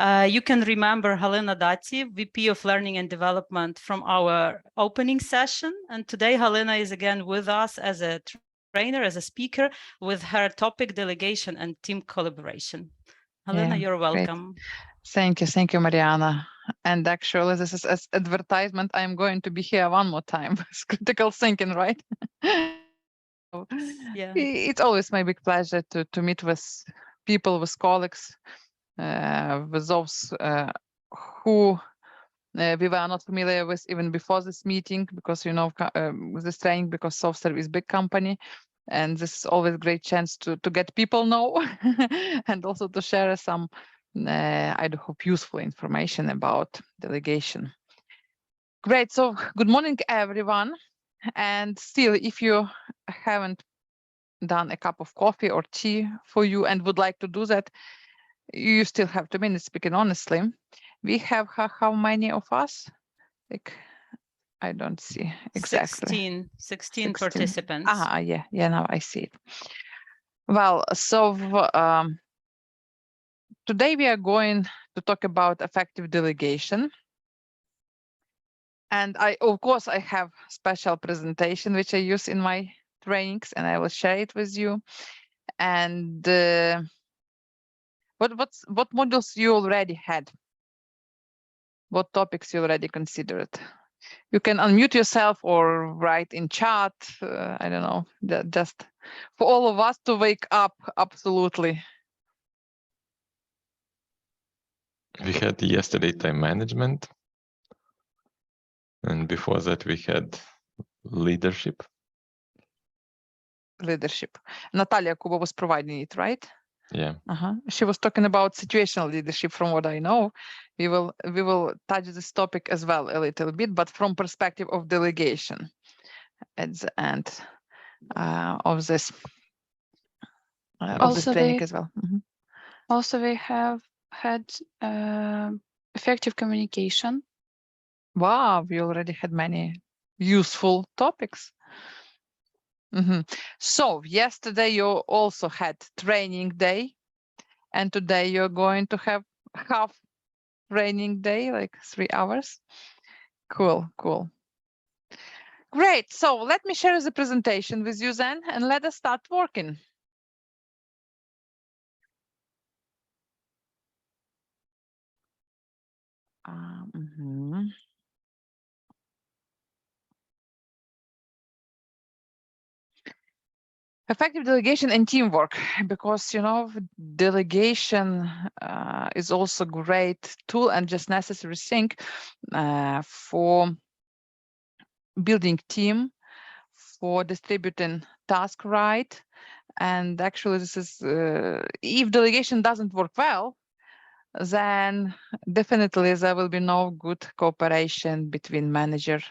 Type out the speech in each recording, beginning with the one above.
You can remember Halina Dati, VP of Learning and Development from our opening session. And today Halina is again with us as a trainer, as a speaker, with her topic delegation and team collaboration. Halina, you're welcome. Great. Thank you, Mariana. And actually, this is as advertisement. I'm going to be here one more time. It's critical thinking, right? Yeah. It's always my big pleasure to meet with people, with colleagues, with those who we were not familiar with even before this meeting, because with this training, because SoftServe is a big company, and this is always a great chance to get people know and also to share some I hope useful information about delegation. Great. So good morning, everyone. And still, if you haven't done a cup of coffee or tea for you and would like to do that, you still have 2 minutes, speaking honestly. We have how many of us? Like, I don't see exactly. 16 participants. Yeah, now I see it. Well, so today we are going to talk about effective delegation. And of course, I have special presentation, which I use in my trainings, and I will share it with you. And what modules you already had? What topics you already considered? You can unmute yourself or write in chat. I don't know, just for all of us to wake up. Absolutely. We had yesterday time management. And before that, we had leadership. Leadership. Natalia Kuba was providing it, right? Yeah. She was talking about situational leadership. From what I know, we will touch this topic as well a little bit, but from perspective of delegation at the end of this training as well. Also, we have had effective communication. Wow, we already had many useful topics. So yesterday you also had training day, and today you're going to have half training day, like 3 hours. Cool. Great. So let me share the presentation with you then, and let us start working. Effective delegation and teamwork, because delegation is also a great tool and just necessary thing for building team, for distributing task right. And actually, this is if delegation doesn't work well, then definitely there will be no good cooperation between manager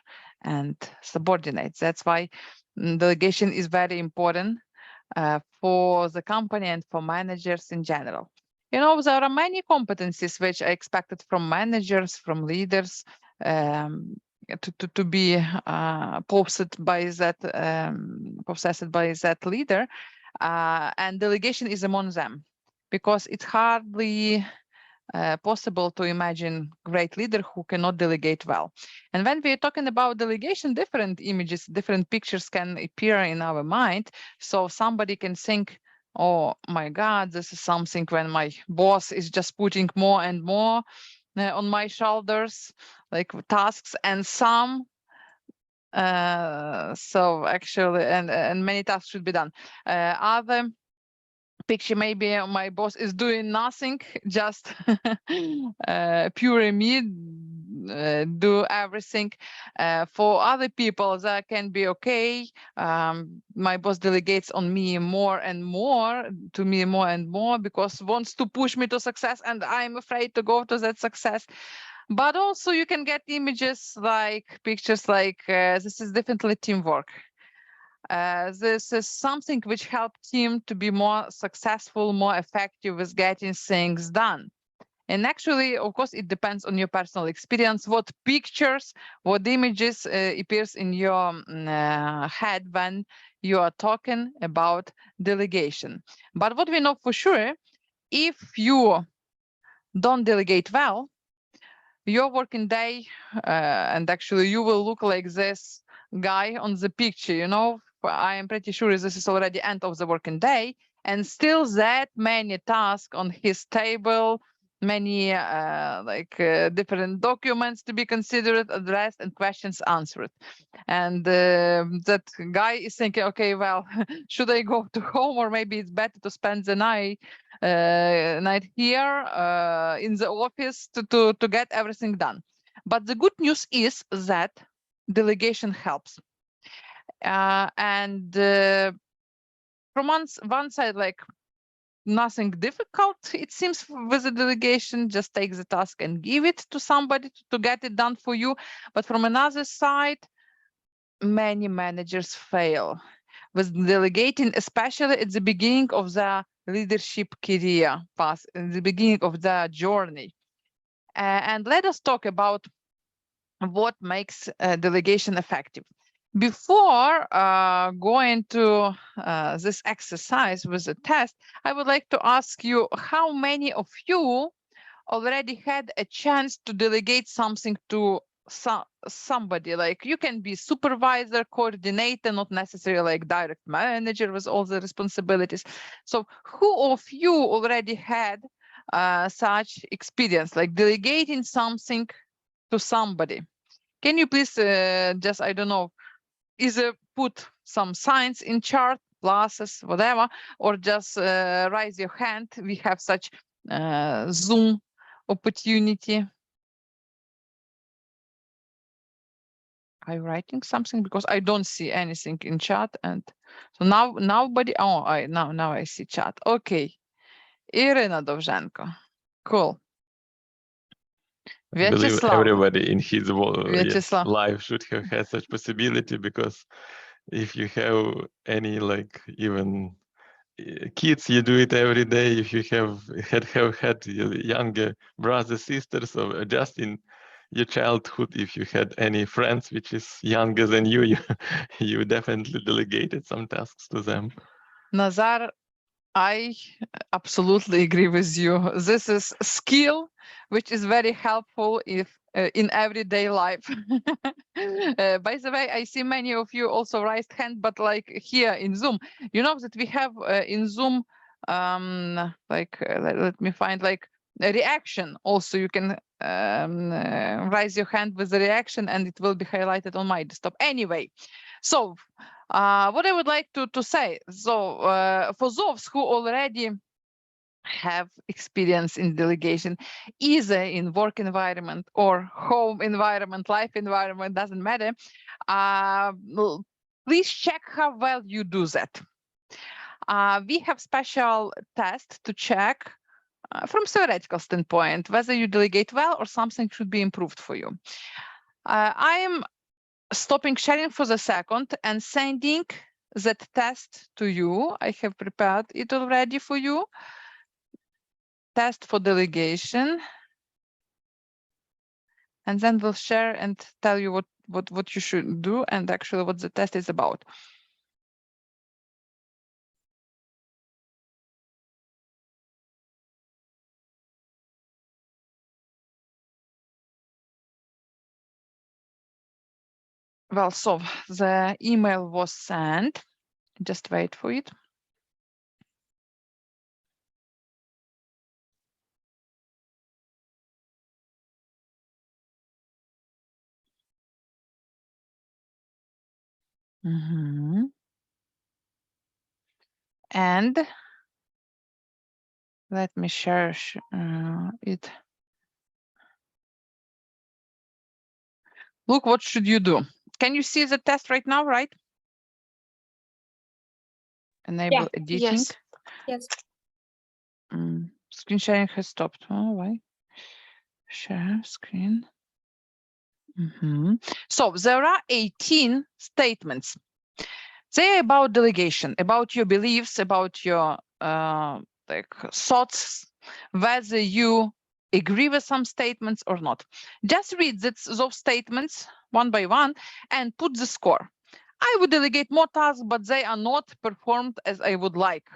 and subordinates. That's why delegation is very important for the company and for managers in general. There are many competencies which are expected from managers, from leaders, to be possessed by that leader, and delegation is among them, because it's hardly possible to imagine great leader who cannot delegate well. And when we're talking about delegation, different images, different pictures can appear in our mind. So somebody can think, oh my God, this is something when my boss is just putting more and more on my shoulders, like tasks, and some so actually, and many tasks should be done. Other picture, maybe my boss is doing nothing, just pure me, do everything. For other people, that can be okay. My boss delegates on me more and more, to me more and more, because wants to push me to success, and I'm afraid to go to that success. But also you can get images like pictures like this is definitely teamwork. This is something which helps team to be more successful, more effective with getting things done. And actually, of course, it depends on your personal experience, what pictures, what images appears in your head when you are talking about delegation. But what we know for sure, if you don't delegate well, your working day, and actually you will look like this guy on the picture, you know. I am pretty sure this is already end of the working day, and still that many tasks on his table, many different documents to be considered, addressed, and questions answered. And that guy is thinking, okay, well, should I go to home, or maybe it's better to spend the night here in the office to get everything done. But the good news is that delegation helps. And from one side, like, nothing difficult, it seems, with the delegation. Just take the task and give it to somebody to get it done for you. But from another side, many managers fail with delegating, especially at the beginning of the leadership career path, in the beginning of the journey. And let us talk about what makes delegation effective. Before going to this exercise with the test, I would like to ask you, how many of you already had a chance to delegate something to somebody? Like, you can be supervisor, coordinator, not necessarily like direct manager with all the responsibilities. So who of you already had such experience, like delegating something to somebody? Can you please just, I don't know, either put some signs in chat, pluses, whatever, or just raise your hand? We have such Zoom opportunity. Are you writing something? Because I don't see anything in chat, and so now nobody. Oh, now I see chat. Okay, Irina Dovzhenko, cool. I believe Vyacheslav. everybody in his Vyacheslav. life should have had such possibility, because if you have any, like, even kids, you do it every day. If you have had younger brothers, sisters, or just in your childhood, if you had any friends which is younger than you, you definitely delegated some tasks to them. Nazar, I absolutely agree with you. This is a skill which is very helpful if in everyday life. By the way, I see many of you also raised hand, but like here in Zoom, you know that we have in Zoom, let me find, like, a reaction. Also, you can raise your hand with the reaction, and it will be highlighted on my desktop. Anyway, so what I would like to say, so for those who already have experience in delegation, either in work environment or home environment, life environment, doesn't matter, please check how well you do that. We have special tests to check from theoretical standpoint whether you delegate well or something should be improved for you. I am stopping sharing for the second and sending that test to you. I have prepared it already for you. Test for delegation. And then we'll share and tell you what you should do and actually what the test is about. Well, so the email was sent. Just wait for it. And let me share it. Look, what should you do? Can you see the test right now, right? Enable editing. Yes. Screen sharing has stopped. Oh, why? Share screen. So there are 18 statements. They're about delegation, about your beliefs, about your thoughts, whether you agree with some statements or not. Just read those statements one by one and put the score. I would delegate more tasks, but they are not performed as I would like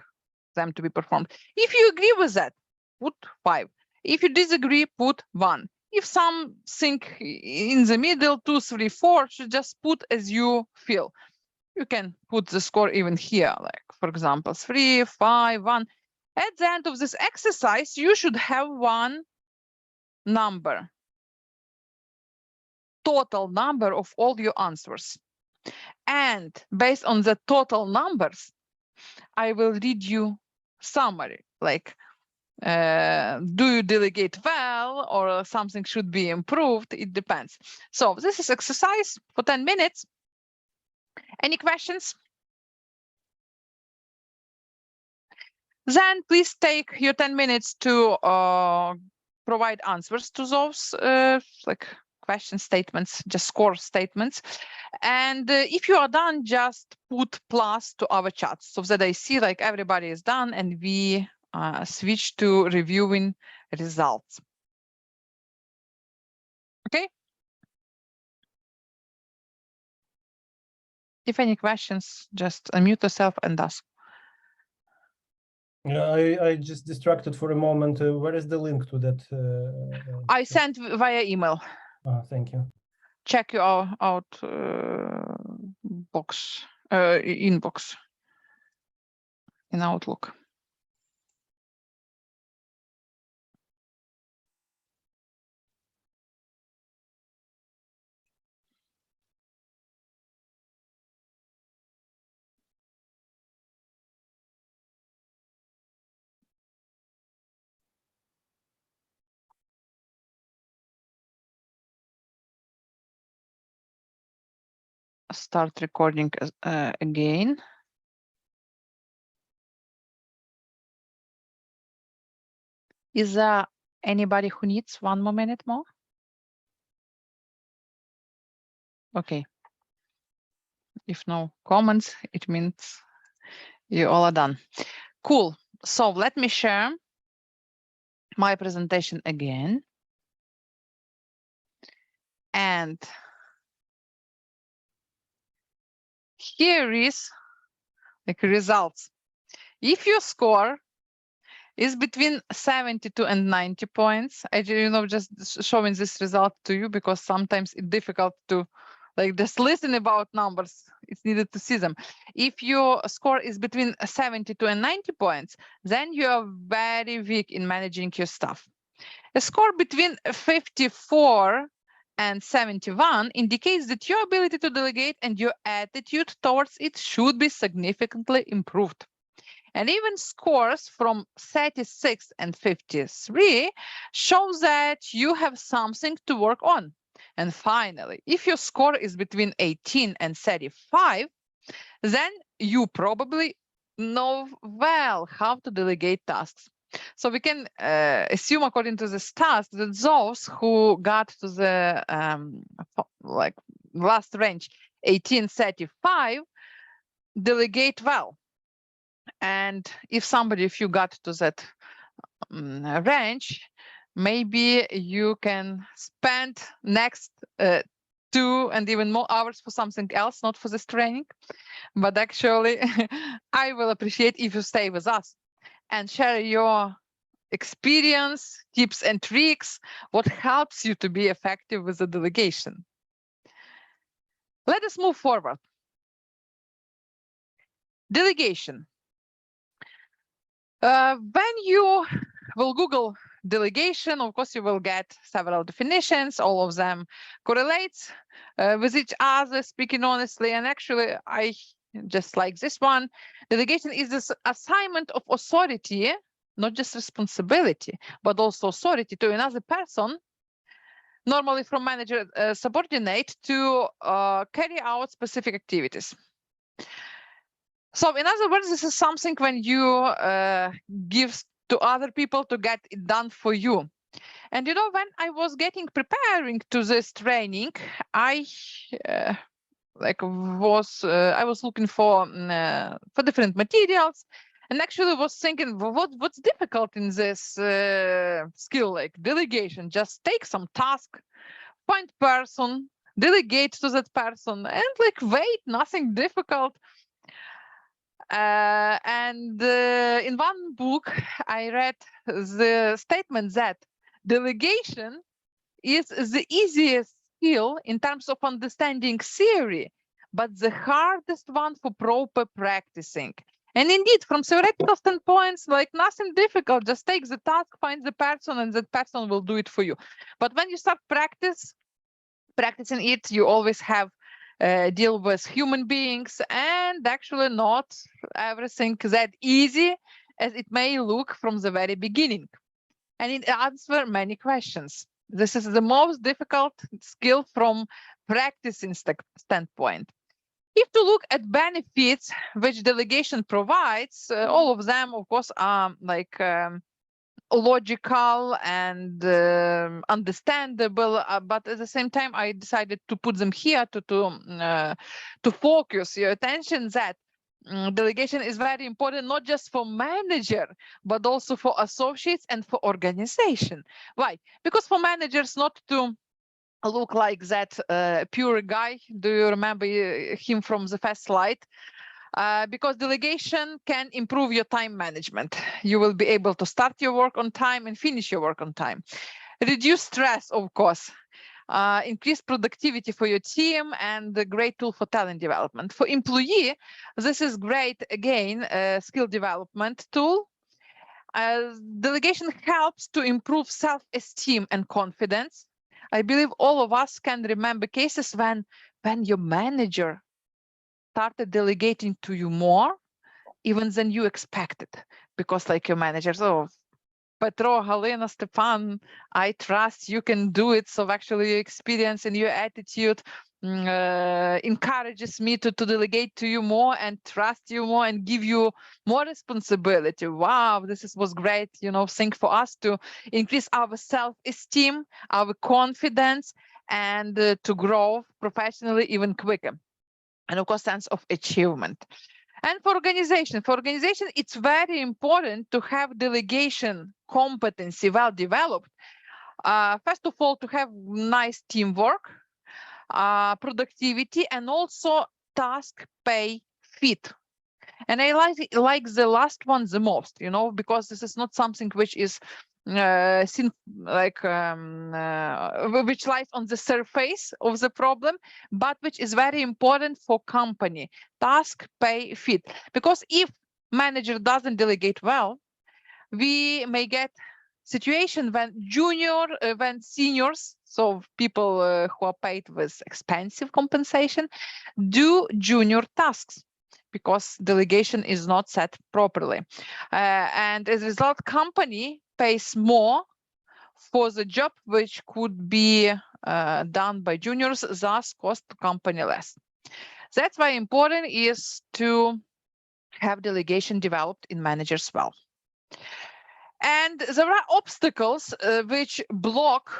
them to be performed. If you agree with that, put 5. If you disagree, put 1. If something in the middle, 2, 3, 4, should just put as you feel. You can put the score even here, like for example, 3, 5, 1. At the end of this exercise, you should have one number, total number of all your answers. And based on the total numbers, I will read you summary, like do you delegate well or something should be improved? It depends. So this is exercise for 10 minutes. Any questions? Then please take your 10 minutes to provide answers to those like question statements, just score statements. And if you are done, just put plus to our chat so that I see like everybody is done and we switch to reviewing results. Okay. If any questions, just unmute yourself and ask. Yeah, I just distracted for a moment. Where is the link to that? I sent via email. Thank you. Check your box, inbox in Outlook. Start recording again. Is there anybody who needs 1 more minute more? Okay. If no comments, it means you all are done. Cool. So let me share my presentation again. And here is like results. If your score is between 72 and 90 points, I just showing this result to you because sometimes it's difficult to like just listen about numbers. It's needed to see them. If your score is between 72 and 90 points, then you are very weak in managing your stuff. A score between 54 and 71 indicates that your ability to delegate and your attitude towards it should be significantly improved. And even scores from 36 and 53 shows that you have something to work on. And finally, if your score is between 18 and 35, then you probably know well how to delegate tasks. So we can assume, according to this task, that those who got to the like last range 1835 delegate well. And if you got to that range, maybe you can spend next 2 and even more hours for something else, not for this training. But actually, I will appreciate if you stay with us and share your experience, tips and tricks, what helps you to be effective with the delegation. Let us move forward. Delegation. When you will Google delegation, of course, you will get several definitions. All of them correlates with each other, speaking honestly. And actually, I just like this one. Delegation is this assignment of authority, not just responsibility, but also authority to another person, normally from manager subordinate, to carry out specific activities. So in other words, this is something when you give to other people to get it done for you. And you know, when I was preparing to this training, I was looking for different materials, and actually was thinking, well, what's difficult in this skill, like delegation? Just take some task, find person, delegate to that person, and like wait, nothing difficult. And in one book, I read the statement that Delegation is the easiest skill in terms of understanding theory, but the hardest one for proper practicing. And indeed, from theoretical standpoints, like nothing difficult, just take the task, find the person, and that person will do it for you. But when you start practicing it, you always have deal with human beings, and actually not everything that easy as it may look from the very beginning. And it answers many questions. This is the most difficult skill from practicing standpoint. If to look at benefits which delegation provides, all of them, of course, are like logical and understandable, but at the same time, I decided to put them here to focus your attention that delegation is very important, not just for manager, but also for associates and for organization. Why? Because for managers not to look like that pure guy. Do you remember him from the first slide? Because delegation can improve your time management. You will be able to start your work on time and finish your work on time. Reduce stress, of course. Increase productivity for your team, and a great tool for talent development. For employee, this is great, again, skill development tool. Delegation helps to improve self-esteem and confidence. I believe all of us can remember cases when your manager started delegating to you more even than you expected, because like your managers, oh, Petro, Halina, Stepan, I trust you can do it. So actually your experience and your attitude encourages me to delegate to you more and trust you more and give you more responsibility. Wow, was great, thing for us to increase our self-esteem, our confidence, and to grow professionally even quicker. And of course, sense of achievement. And for organization, it's very important to have delegation competency well developed. First of all, to have nice teamwork, productivity, and also task pay fit. And I like the last one the most, because this is not something which is seen like which lies on the surface of the problem, but which is very important for company. Task pay fit. Because if manager doesn't delegate well, we may get situation when seniors, so people who are paid with expensive compensation, do junior tasks because delegation is not set properly. And as a result, company pays more for the job which could be done by juniors, thus cost the company less. That's why important is to have delegation developed in managers well. And there are obstacles which block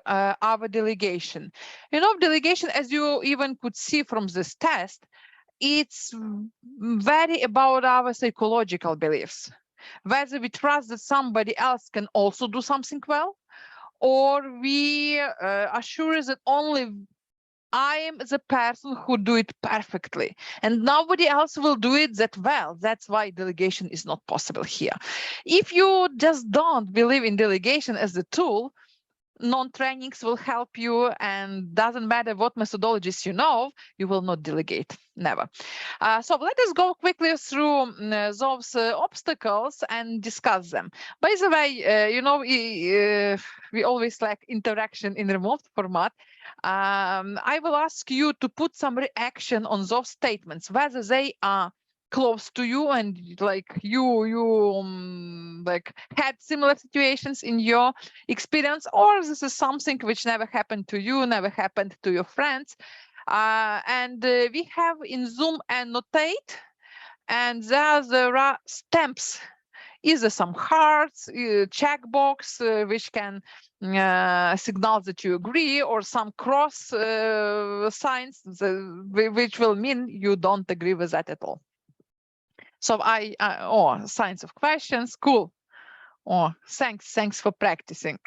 our delegation. Delegation, as you even could see from this test, it's very about our psychological beliefs, whether we trust that somebody else can also do something well, or we are sure that only I am the person who do it perfectly and nobody else will do it that well. That's why delegation is not possible here. If you just don't believe in delegation as a tool, non-trainings will help you, and doesn't matter what methodologies you will not delegate, never. So let us go quickly through those obstacles and discuss them. By the way, we always like interaction in remote format. I will ask you to put some reaction on those statements, whether they are close to you and like you like had similar situations in your experience, or this is something which never happened to you, never happened to your friends. And we have in Zoom annotate, and there are stamps, either some hearts, checkbox which can signal that you agree, or some cross signs which will mean you don't agree with that at all. So signs of questions, cool. Oh, thanks for practicing.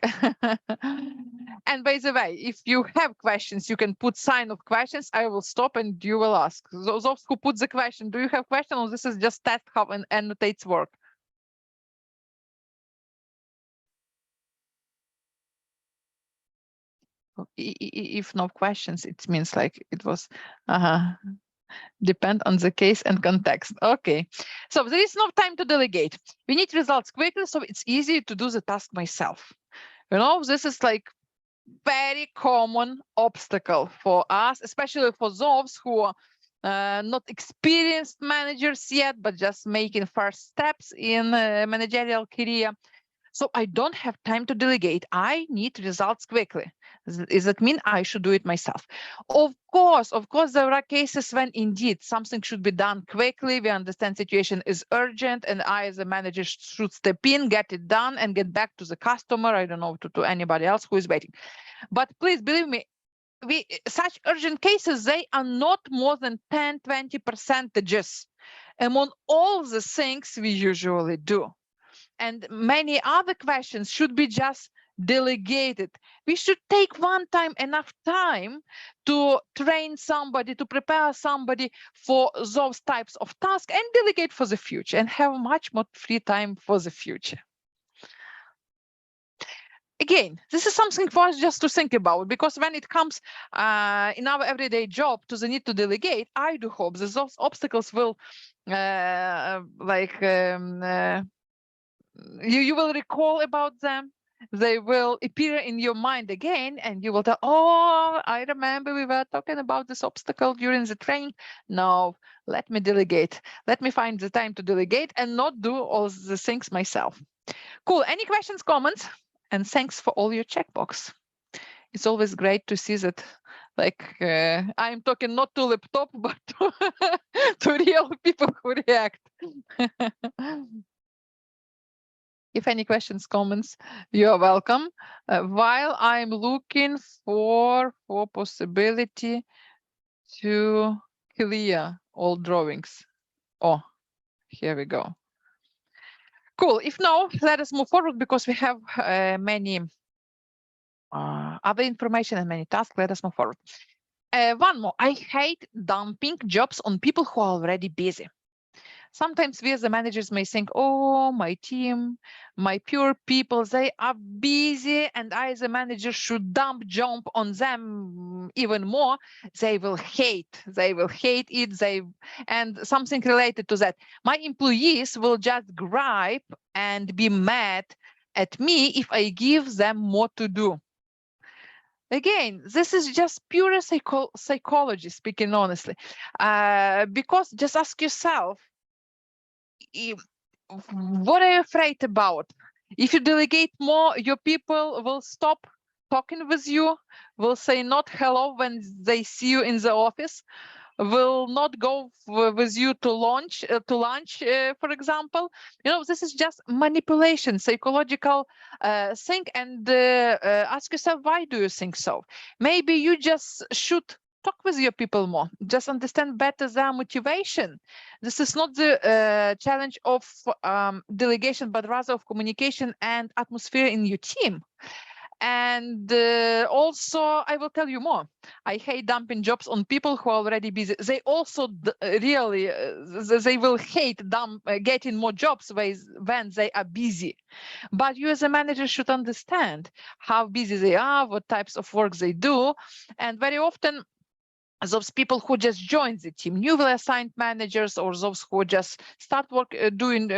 And by the way, if you have questions, you can put sign of questions. I will stop and you will ask. Those who put the question, do you have question, or this is just test how annotates work? If no questions, it means like it was depend on the case and context. Okay, so there is no time to delegate. We need results quickly, so it's easy to do the task myself. You know, this is like very common obstacle for us, especially for those who are not experienced managers yet, but just making first steps in managerial career. So I don't have time to delegate. I need results quickly. Does that mean I should do it myself? Of course, there are cases when indeed something should be done quickly. We understand situation is urgent and I as a manager should step in, get it done and get back to the customer. I don't know, to anybody else who is waiting. But please believe me, such urgent cases, they are not more than 10-20% among all the things we usually do. And many other questions should be just delegated. We should take enough time to train somebody, to prepare somebody for those types of tasks and delegate for the future and have much more free time for the future. Again, this is something for us just to think about, because when it comes in our everyday job to the need to delegate, I do hope that those obstacles will you will recall about them. They will appear in your mind again and you will tell, oh, I remember we were talking about this obstacle during the training. No, let me delegate. Let me find the time to delegate and not do all the things myself. Cool. Any questions, comments? And thanks for all your checkbox. It's always great to see that, like, I'm talking not to laptop, but to real people who react. If any questions, comments, you are welcome. While I'm looking for possibility to clear all drawings. Oh, here we go. Cool. If no, let us move forward because we have many other information and many tasks. Let us move forward. One more. I hate dumping jobs on people who are already busy. Sometimes we as the managers may think, oh, my team, my pure people, they are busy and I as a manager should jump on them even more. They will hate it. And something related to that. My employees will just gripe and be mad at me if I give them more to do. Again, this is just pure psychology, speaking honestly, because just ask yourself, what are you afraid about? If you delegate more, your people will stop talking with you, will say not hello when they see you in the office, will not go with you to lunch, for example. You know, this is just manipulation, psychological thing. And ask yourself, why do you think so? Maybe you just should talk with your people more, just understand better their motivation. This is not the challenge of delegation, but rather of communication and atmosphere in your team. And also, I will tell you more. I hate dumping jobs on people who are already busy. They also really, they will hate getting more jobs when they are busy. But you as a manager should understand how busy they are, what types of work they do. And very often, those people who just joined the team, newly assigned managers, or those who just start work doing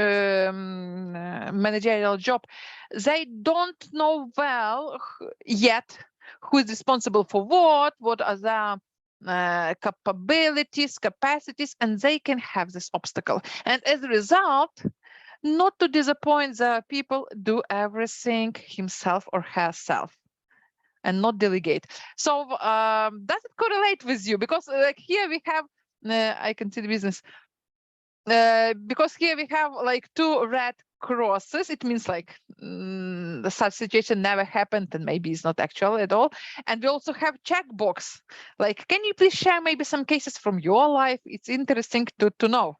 managerial job, they don't know well yet who is responsible for what are their capabilities, capacities, and they can have this obstacle. And as a result, not to disappoint the people, do everything himself or herself and not delegate. So does it correlate with you? Because like here we have, I can see the business, because here we have like 2 red crosses. It means like such situation never happened and maybe it's not actual at all. And we also have checkbox. Like, can you please share maybe some cases from your life? It's interesting to know.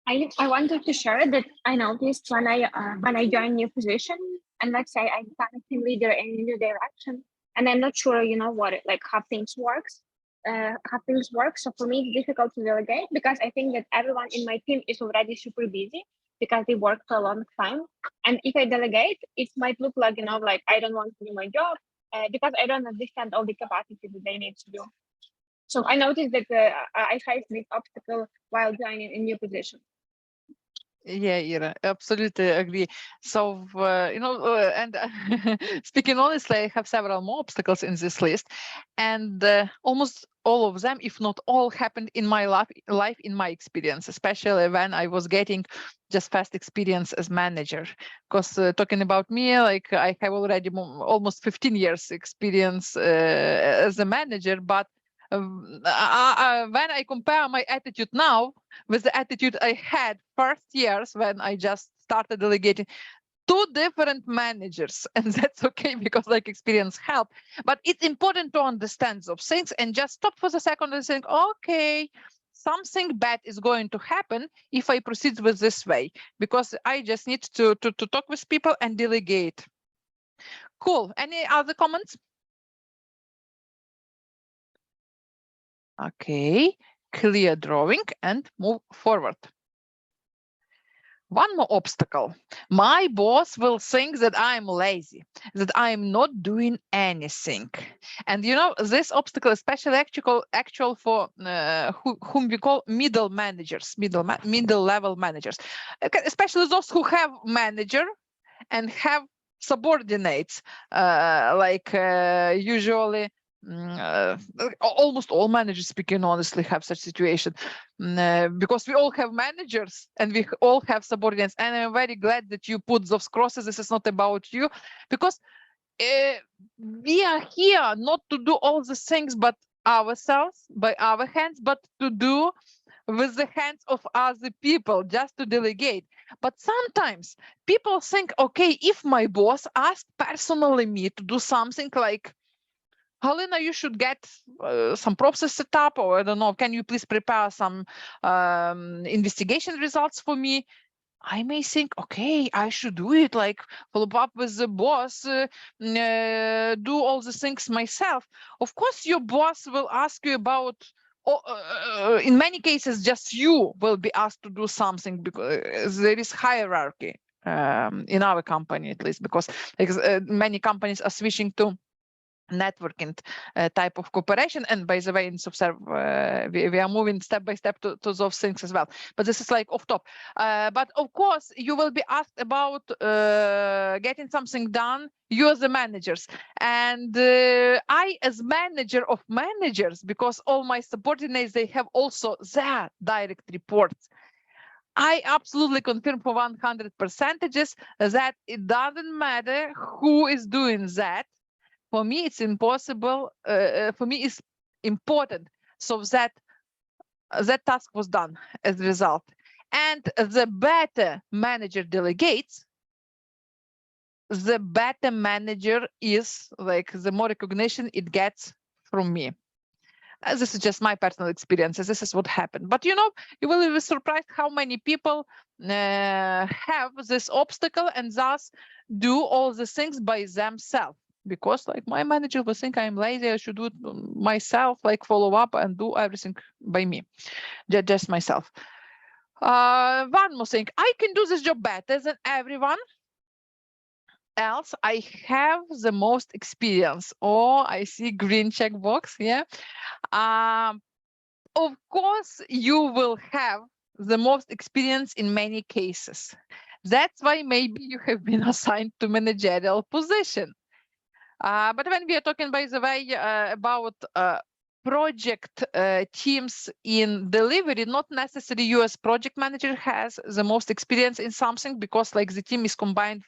I wanted to share that I noticed when I join new position, and let's say I become a team leader in a new direction, and I'm not sure, how things works. So for me, it's difficult to delegate because I think that everyone in my team is already super busy. because they work for a long time. And if I delegate, it might look like, like I don't want to do my job because I don't understand all the capacity that they need to do. So I noticed that I faced this obstacle while joining a new position. Yeah, Ira, absolutely agree. So, and speaking honestly, I have several more obstacles in this list, and almost all of them, if not all, happened in my life in my experience, especially when I was getting just fast experience as manager. Because talking about me, like I have already almost 15 years experience as a manager, but when I compare my attitude now with the attitude I had first years when I just started delegating, two different managers, and that's okay because like experience help. But it's important to understand those things and just stop for a second and think, okay, something bad is going to happen if I proceed with this way, because I just need to talk with people and delegate. Cool. Any other comments? Okay, clear drawing and move forward. One more obstacle. My boss will think that I'm lazy, that I'm not doing anything. And this obstacle is especially actual for whom we call middle managers, middle level managers, especially those who have manager and have subordinates, usually almost all managers, speaking honestly, have such situation, because we all have managers and we all have subordinates. And I'm very glad that you put those crosses. This is not about you, because we are here not to do all the things but ourselves by our hands, but to do with the hands of other people, just to delegate. But sometimes people think, okay, if my boss asked personally me to do something like, Halina, you should get some process set up, or I don't know, can you please prepare some investigation results for me? I may think, okay, I should do it, like follow up with the boss, do all the things myself. Of course, your boss will ask you about, in many cases, just you will be asked to do something, because there is hierarchy in our company, at least, because many companies are switching to networking type of cooperation. And by the way, in SoftServe, we are moving step by step to those things as well. But this is like off top. But of course, you will be asked about getting something done. You as the managers, and I as manager of managers, because all my subordinates, they have also their direct reports. I absolutely confirm for 100% that it doesn't matter who is doing that. For me, it's impossible. For me, it's important so that that task was done as a result. And the better manager delegates, the better manager is, like the more recognition it gets from me. This is just my personal experience. This is what happened. But you will be surprised how many people have this obstacle and thus do all the things by themselves. Because like my manager will think I'm lazy, I should do it myself, like follow up and do everything by me, just myself. One more thing, I can do this job better than everyone else. I have the most experience. Oh, I see green check box. Yeah. Of course, you will have the most experience in many cases. That's why maybe you have been assigned to managerial position. But when we are talking, by the way, about project teams in delivery, not necessarily you as project manager has the most experience in something, because like the team is combined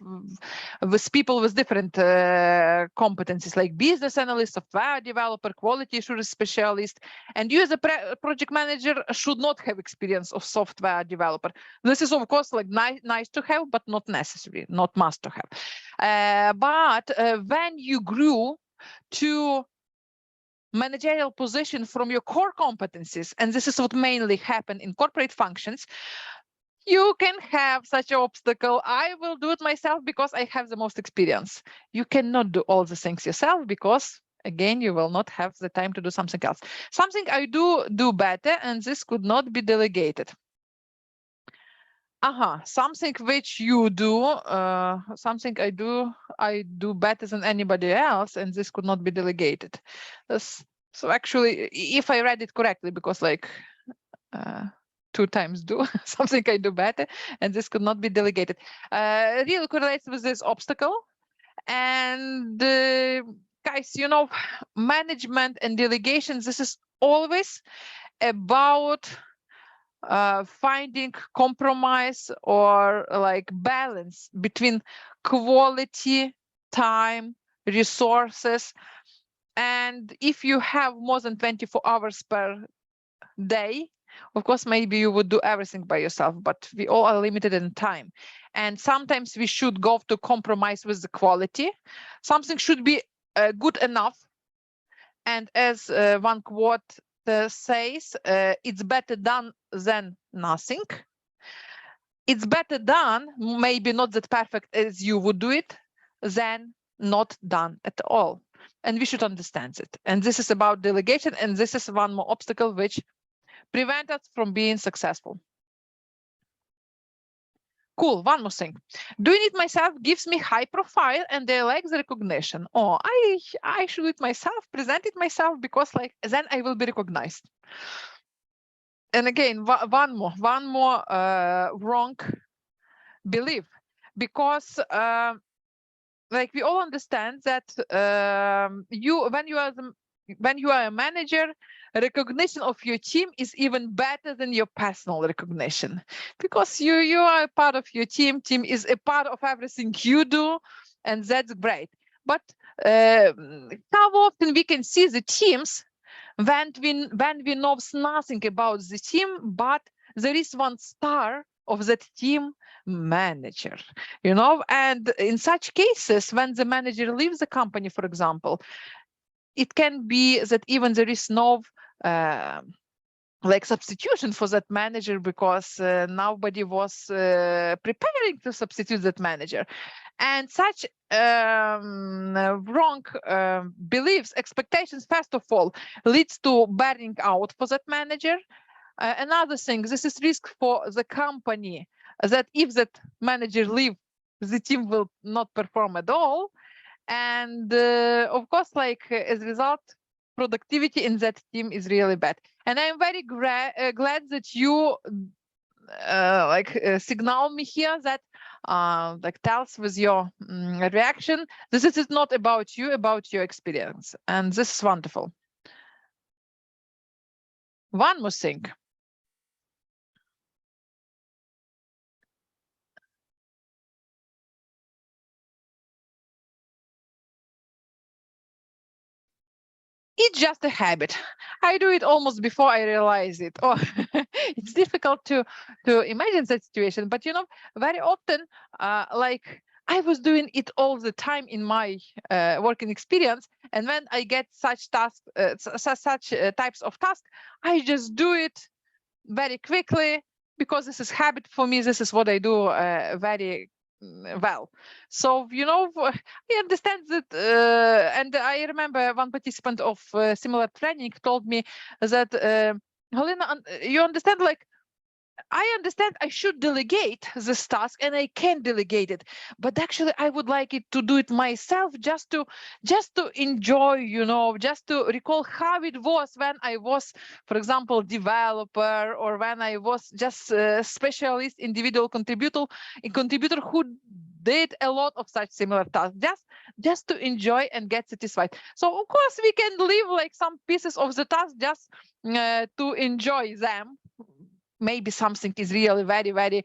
with people with different competencies, like business analyst, software developer, quality assurance specialist. And you as a project manager should not have experience of software developer. This is of course like nice to have, but not necessary, not must to have. But when you grew to managerial position from your core competencies, and this is what mainly happen in corporate functions, you can have such an obstacle. I will do it myself because I have the most experience. You cannot do all the things yourself because, again, you will not have the time to do something else. Something I do better, and this could not be delegated. Something which you do, something I do better than anybody else, and this could not be delegated. So actually, if I read it correctly, because like 2 times do something I do better, and this could not be delegated, really correlates with this obstacle. And guys, you know, management and delegation, this is always about finding compromise or like balance between quality, time, resources. And if you have more than 24 hours per day, of course, maybe you would do everything by yourself, but we all are limited in time. And sometimes we should go to compromise with the quality. Something should be good enough. And as one quote says, it's better done than nothing. It's better done, maybe not that perfect as you would do it, than not done at all. And we should understand it. And this is about delegation. And this is one more obstacle which prevents us from being successful. Cool. One more thing. Doing it myself gives me high profile and they like the recognition. Oh, I should do it myself, present it myself, because like then I will be recognized. And again, one more wrong belief, because like we all understand that when you are a manager, recognition of your team is even better than your personal recognition, because you are a part of your team. Team is a part of everything you do, and that's great. But how often we can see the teams when we know nothing about the team, but there is one star of that team manager, you know. And in such cases, when the manager leaves the company, for example, it can be that even there is no like substitution for that manager, because nobody was preparing to substitute that manager. And such wrong beliefs, expectations, first of all, leads to burning out for that manager. Another thing, this is risk for the company, that if that manager leaves, the team will not perform at all. And of course, like as a result, productivity in that team is really bad. And I'm very glad that you signal me here, that like tells with your reaction, this is not about you, about your experience. And this is wonderful. One more thing. It's just a habit. I do it almost before I realize it. Oh, it's difficult to imagine that situation. But you know, very often, like I was doing it all the time in my working experience. And when I get such tasks, such types of tasks, I just do it very quickly, because this is habit for me. This is what I do very well. So, you know, I understand that, and I remember one participant of similar training told me that, Helena, you understand, like, I understand I should delegate this task, and I can delegate it, but actually I would like it to do it myself, just to enjoy, you know, just to recall how it was when I was, for example, developer, or when I was just a specialist individual contributor who did a lot of such similar tasks, just to enjoy and get satisfied. So of course we can leave like some pieces of the task just to enjoy them. Maybe something is really very, very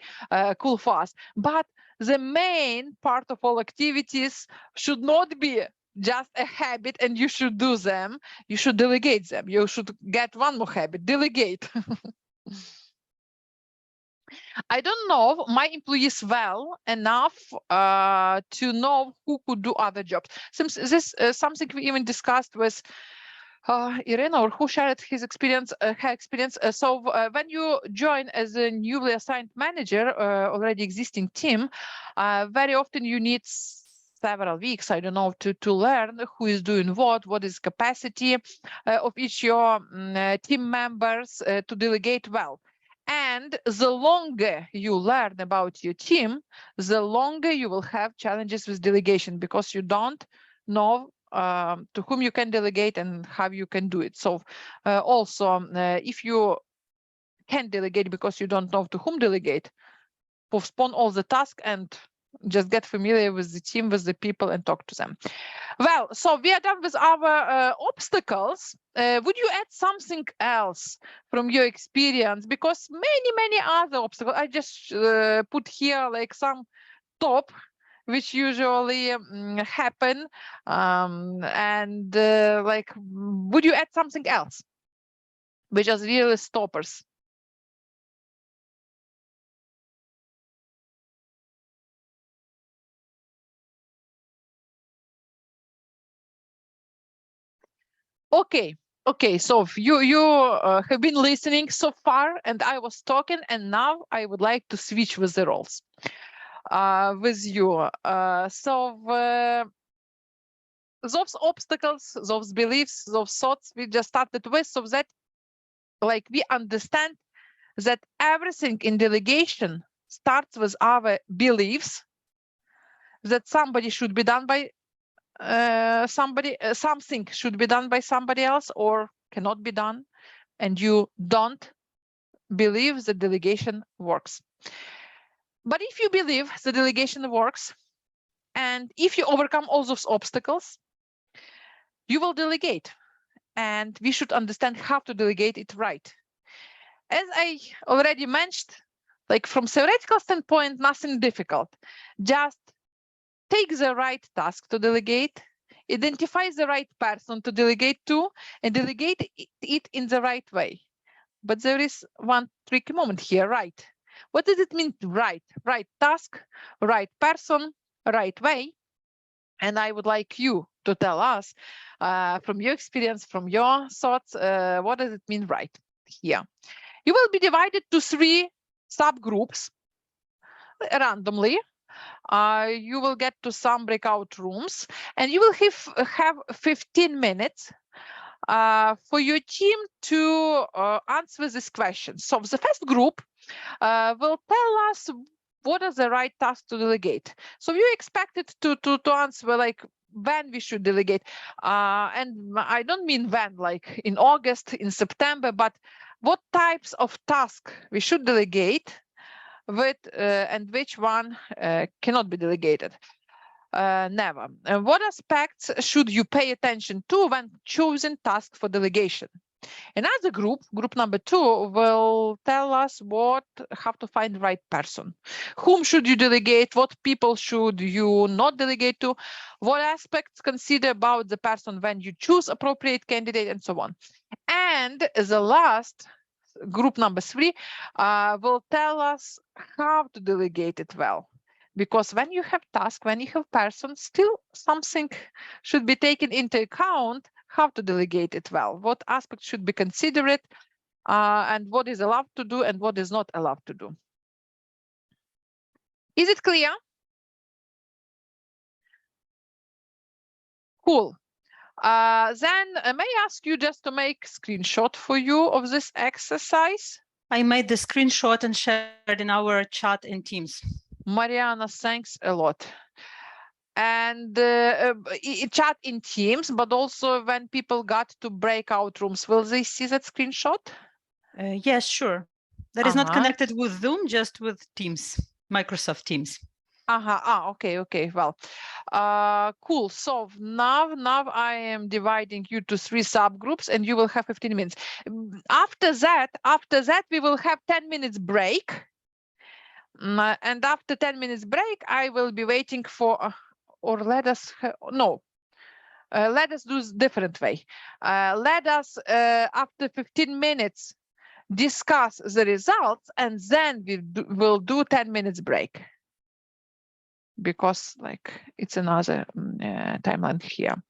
cool for us. But the main part of all activities should not be just a habit and you should do them. You should delegate them. You should get one more habit, delegate. I don't know my employees well enough to know who could do other jobs. Since this is something we even discussed with Irina, or who shared his experience, her experience. So when you join as a newly assigned manager, already existing team, very often you need several weeks, I don't know, to learn who is doing what is capacity of each your team members to delegate well. And the longer you learn about your team, the longer you will have challenges with delegation, because you don't know to whom you can delegate and how you can do it. So also, if you can delegate because you don't know to whom delegate, postpone all the tasks and just get familiar with the team, with the people, and talk to them. Well, so we are done with our obstacles. Would you add something else from your experience? Because many other obstacles, I just put here like some top, which usually happen. And like, would you add something else, which is really stoppers? Okay, so you have been listening so far, and I was talking, and now I would like to switch with the roles with you. Those obstacles, those beliefs, those thoughts we just started with, so that like we understand that everything in delegation starts with our beliefs that somebody should be done by something should be done by somebody else or cannot be done, and you don't believe the delegation works. But if you believe the delegation works, and if you overcome all those obstacles, you will delegate. And we should understand how to delegate it right. As I already mentioned, like from theoretical standpoint, nothing difficult. Just take the right task to delegate, identify the right person to delegate to, and delegate it in the right way. But there is one tricky moment here, right? What does it mean, right? Right task, right person, right way. And I would like you to tell us from your experience, from your thoughts, what does it mean, right here? You will be divided to 3 subgroups randomly. You will get to some breakout rooms, and you will have 15 minutes for your team to answer this question. So the first group will tell us what is the right task to delegate. So you expected to answer like when we should delegate. And I don't mean when, like in August, in September, but what types of tasks we should delegate with and which one cannot be delegated. Never. What aspects should you pay attention to when choosing tasks for delegation? Another group number 2, will tell us how to find the right person. Whom should you delegate? What people should you not delegate to? What aspects consider about the person when you choose appropriate candidate, and so on. And the last group number 3 will tell us how to delegate it well. Because when you have task, when you have person, still something should be taken into account, how to delegate it well, what aspects should be considered, and what is allowed to do and what is not allowed to do. Is it clear? Cool. Then may I ask you just to make screenshot for you of this exercise? I made the screenshot and shared in our chat in Teams. Mariana, thanks a lot. And chat in Teams, but also when people got to breakout rooms, will they see that screenshot? Yes, sure. That is not connected with Zoom, just with Teams, Microsoft Teams. Okay. Well, cool. So now I am dividing you to 3 subgroups, and you will have 15 minutes. After that, we will have 10 minutes break. And after 10 minutes break, I will be waiting for, or let us do this different way. Let us, after 15 minutes, discuss the results, and then we'll do 10 minutes break. Because like it's another timeline here.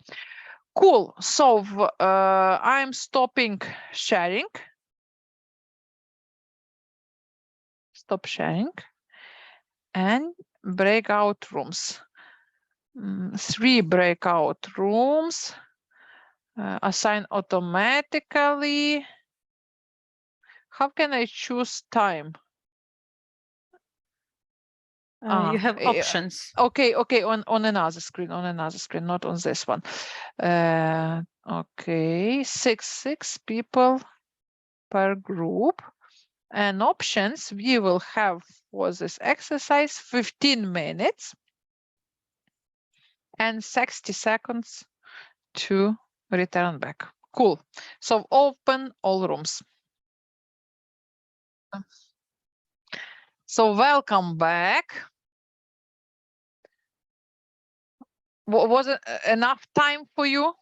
Cool. So I'm stopping sharing. Stop sharing. And breakout rooms. 3 breakout rooms. Assign automatically. How can I choose time? You have options. Okay, on another screen, not on this one. Okay, six people per group. And options we will have for this exercise 15 minutes and 60 seconds to return back. Cool. So open all rooms. So welcome back. Was it enough time for you?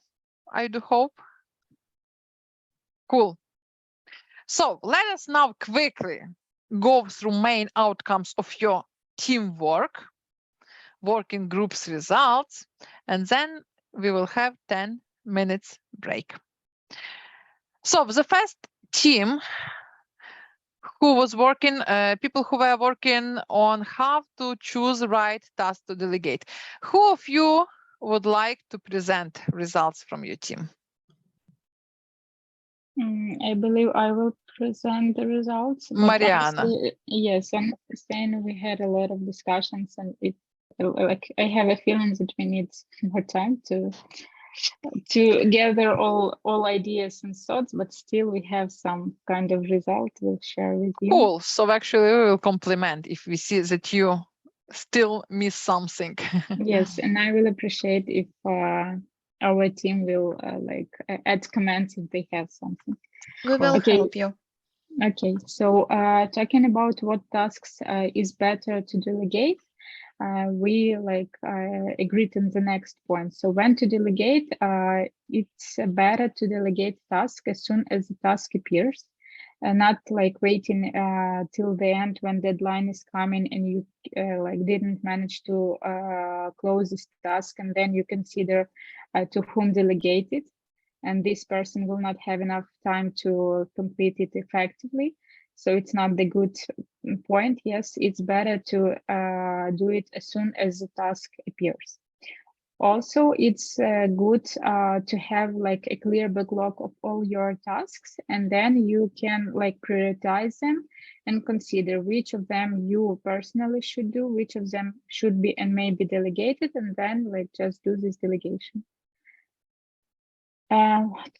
I do hope. Cool. So let us now quickly go through main outcomes of your teamwork, working groups results, and then we will have 10 minutes break. So the first team who was working, people who were working on how to choose the right task to delegate. Who of you would like to present results from your team? I believe I will present the results. but Mariana. honestly, yes, I'm saying we had a lot of discussions, and it like I have a feeling that we need more time to gather all ideas and thoughts, but still we have some kind of result we'll share with you. Cool. So actually we will complement if we see that you still miss something. Yes, and I will appreciate if our team will add comments if they have something. We will Okay. help you. Okay, so talking about what tasks is better to delegate, we agreed on the next point. So when to delegate, it's better to delegate task as soon as the task appears, not like waiting till the end when deadline is coming and you didn't manage to close this task, and then you consider to whom delegate it, and this person will not have enough time to complete it effectively. So it's not the good point. Yes, it's better to do it as soon as the task appears. Also, it's good to have like a clear backlog of all your tasks, and then you can like prioritize them and consider which of them you personally should do, which of them should be and may be delegated, and then like just do this delegation.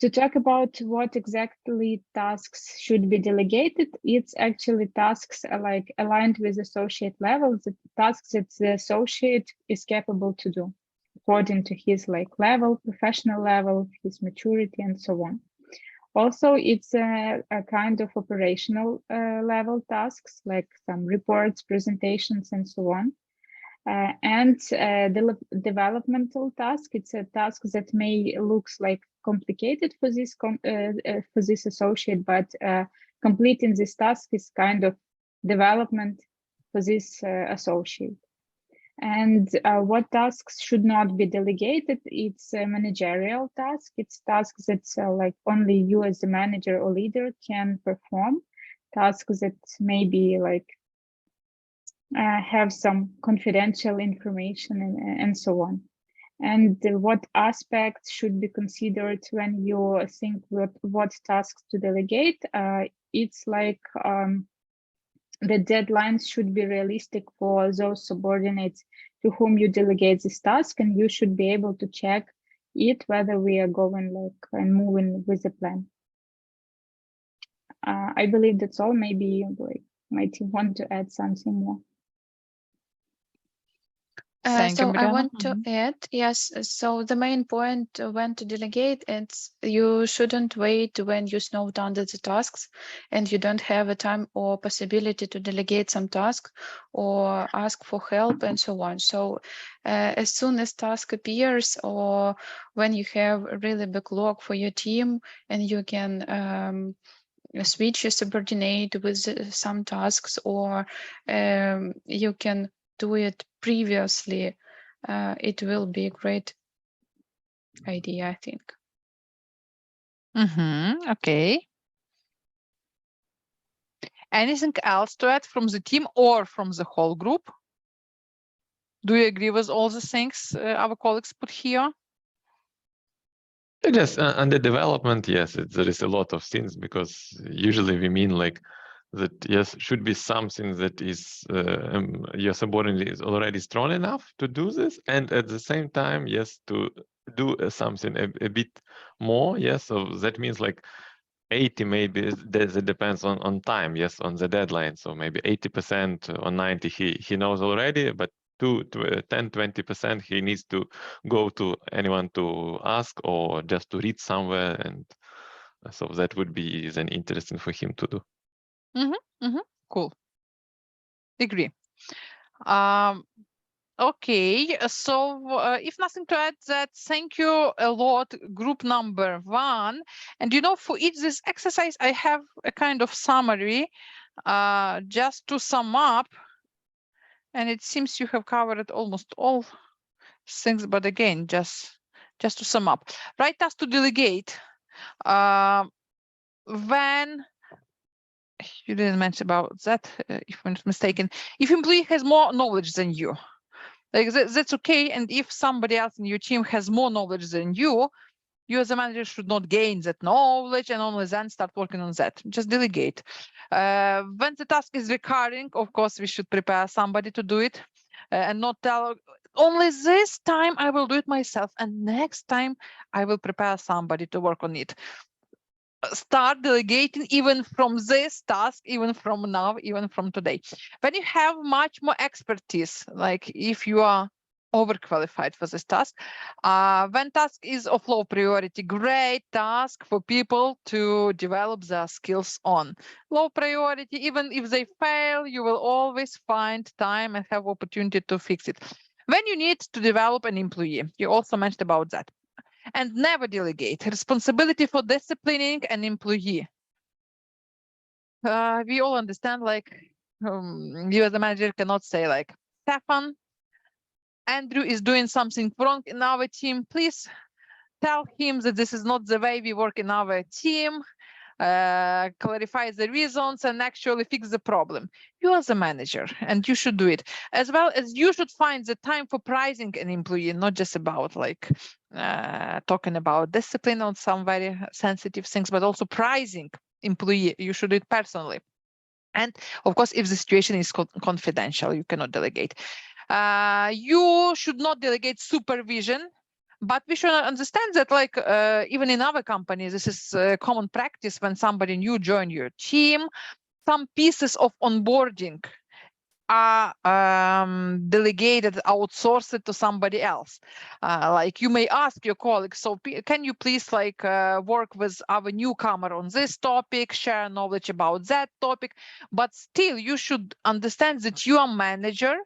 To talk about what exactly tasks should be delegated, it's actually tasks like aligned with associate levels, the tasks that the associate is capable to do according to his like level, professional level, his maturity, and so on. Also, it's a kind of operational level tasks like some reports, presentations, and so on. And the developmental task, it's a task that may looks like complicated for this associate, but completing this task is kind of development for this associate. And what tasks should not be delegated? It's a managerial task. It's tasks that like only you as the manager or leader can perform. Tasks that maybe like have some confidential information and so on. And what aspects should be considered when you think what tasks to delegate? It's like the deadlines should be realistic for those subordinates to whom you delegate this task, and you should be able to check it whether we are going like and moving with the plan. I believe that's all. Maybe like my team want to add something more. So I want to add, yes, so the main point when to delegate, it's you shouldn't wait when you snowed under the tasks and you don't have a time or possibility to delegate some task or ask for help and so on. So as soon as task appears, or when you have a really backlog for your team and you can switch your subordinate with some tasks, or you can do it previously, it will be a great idea, I think. Okay. Anything else to add from the team or from the whole group? Do you agree with all the things our colleagues put here? Yes, under development, yes, there is a lot of things, because usually we mean like that, yes, should be something that is your subordinate is already strong enough to do this, and at the same time, yes, to do something a bit more, yes. So that means like 80 maybe, that depends on time, yes, on the deadline. So maybe 80% or 90 he knows already, but 10-20% he needs to go to anyone to ask, or just to read somewhere, and so that would be then interesting for him to do. Cool. Agree. Okay, so if nothing to add, that thank you a lot, group number 1. And for each this exercise, I have a kind of summary just to sum up. And it seems you have covered almost all things, but again, just to sum up. Right task to delegate. When you didn't mention about that, if I'm not mistaken, if employee has more knowledge than you, like that's okay. And if somebody else in your team has more knowledge than you as a manager should not gain that knowledge and only then start working on that. Just delegate. When the task is recurring, of course, we should prepare somebody to do it and not tell only this time I will do it myself and next time I will prepare somebody to work on it. Start delegating even from this task, even from now, even from today. When you have much more expertise, like if you are overqualified for this task, when task is of low priority, great task for people to develop their skills on. Low priority, even if they fail, you will always find time and have opportunity to fix it. When you need to develop an employee, you also mentioned about that. And never delegate responsibility for disciplining an employee. We all understand, like, you as a manager cannot say like, Stefan, Andrew is doing something wrong in our team. Please tell him that this is not the way we work in our team. Clarify the reasons and actually fix the problem. You as a manager, and you should do it, as well as you should find the time for prizing an employee, not just about like talking about discipline on some very sensitive things, but also prizing employee. You should do it personally. And of course, if the situation is confidential, you cannot delegate. You should not delegate supervision. But we should understand that, like, even in other companies, this is a common practice when somebody new join your team, some pieces of onboarding are delegated, outsourced to somebody else. Like you may ask your colleagues, so can you please like work with our newcomer on this topic, share knowledge about that topic, but still you should understand that you are manager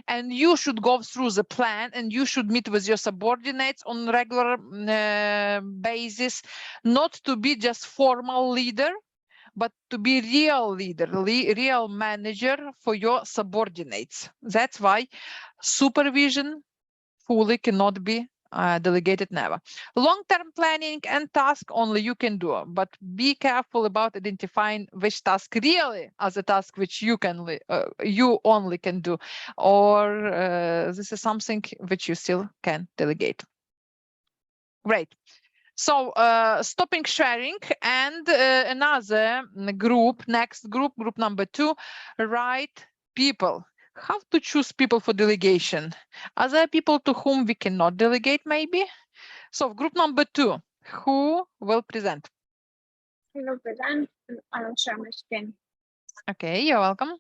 and you should go through the plan and you should meet with your subordinates on regular basis, not to be just formal leader, but to be real leader, real manager for your subordinates. That's why supervision fully cannot be delegated, never. Long-term planning and task only you can do, but be careful about identifying which task really are the task which you can you only can do, or this is something which you still can delegate. Great. So stopping sharing, and another group, next group number 2, right people. How to choose people for delegation? Are there people to whom we cannot delegate maybe? So group number 2, who will present? I will present and I will share my screen. Okay, you're welcome.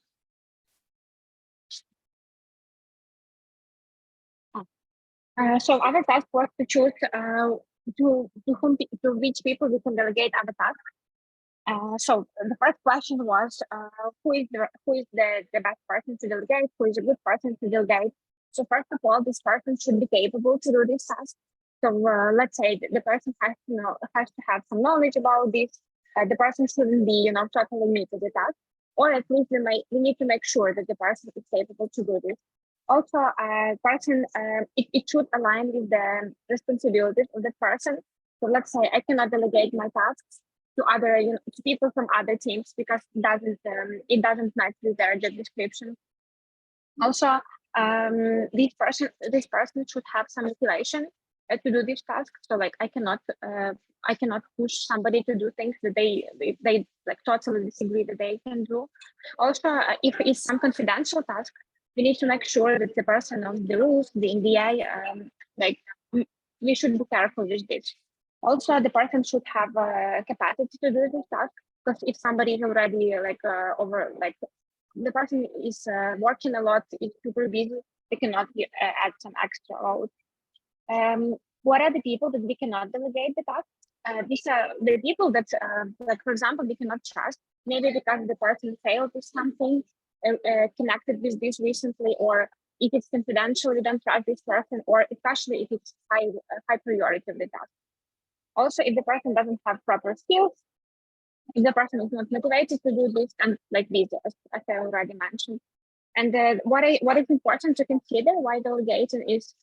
So our task was to choose to which people we can delegate our task. So the first question was who is the best person to delegate, who is a good person to delegate. So first of all, this person should be capable to do this task. So let's say the person has to have some knowledge about this. The person shouldn't be totally new to the task, or at least we need to make sure that the person is capable to do this. Also, person it should align with the responsibilities of the person. So let's say I cannot delegate my tasks to other to people from other teams because it doesn't match with their job description. Also, this person should have some motivation to do this task. So like I cannot push somebody to do things that they like totally disagree that they can do. Also, if it's some confidential task, we need to make sure that the person knows the rules, the NDA. Like we should be careful with this. Also, the person should have capacity to do this task, because if somebody is already the person is working a lot, is super busy, they cannot add some extra load. What are the people that we cannot delegate the task? These are the people that, like for example, we cannot trust, maybe because the person failed with something connected with this recently, or if it's confidential, we don't trust this person, or especially if it's high priority of the task. Also, if the person doesn't have proper skills, if the person is not motivated to do this, and like this, as I already mentioned. And what is important to consider while delegating is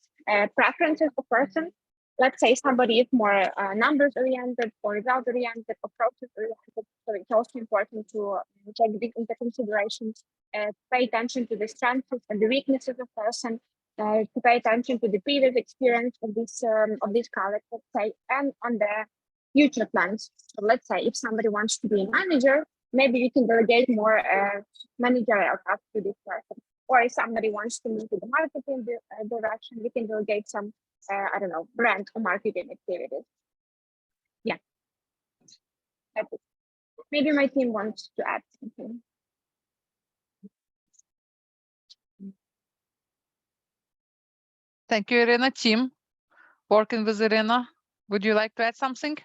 preferences of person. Let's say somebody is more numbers oriented or result oriented or process oriented. So it's also important to take this into consideration, pay attention to the strengths and the weaknesses of person, to pay attention to the previous experience of this colleague, let's say, and on the future plans. So let's say if somebody wants to be a manager, maybe you can delegate more managerial tasks to this person. Or if somebody wants to move to the marketing direction, we can delegate some, I don't know, brand or marketing activities. Yeah. That's it. Maybe my team wants to add something. Thank you, Irina. Team, working with Irina, would you like to add something?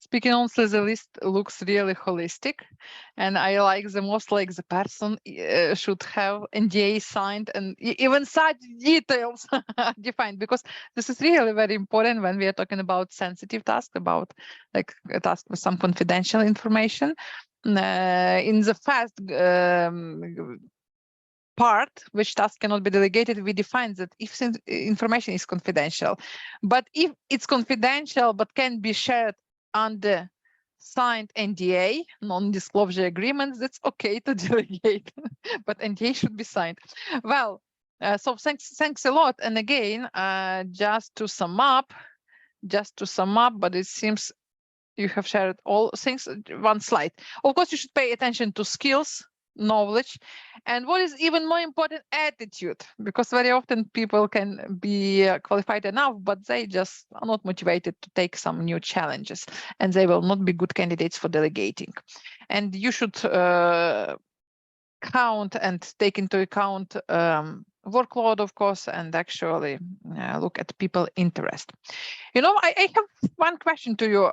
Speaking honestly, the list looks really holistic, and I like the most like the person should have NDA signed and even such details defined, because this is really very important when we are talking about sensitive tasks, about like a task with some confidential information. In the first part, which task cannot be delegated, we define that if information is confidential, but if it's confidential but can be shared under signed NDA, non-disclosure agreements, that's okay to delegate, but NDA should be signed. Well, so thanks a lot. And again, just to sum up, but it seems you have shared all things. One slide. Of course, you should pay attention to skills, knowledge, and what is even more important, attitude, because very often people can be qualified enough, but they just are not motivated to take some new challenges, and they will not be good candidates for delegating. And you should count and take into account workload, of course, and actually look at people interest. You know, I have one question to you.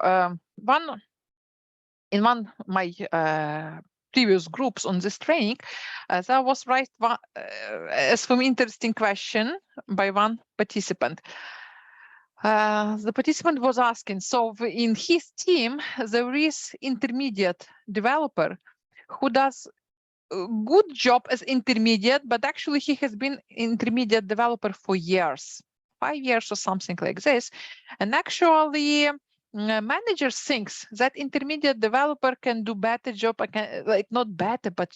In one my previous groups on this training, there was raised as for me interesting question by one participant. The participant was asking, so in his team there is intermediate developer who does a good job as intermediate, but actually he has been intermediate developer for years, 5 years or something like this, and actually manager thinks that intermediate developer can do better job, like not better, but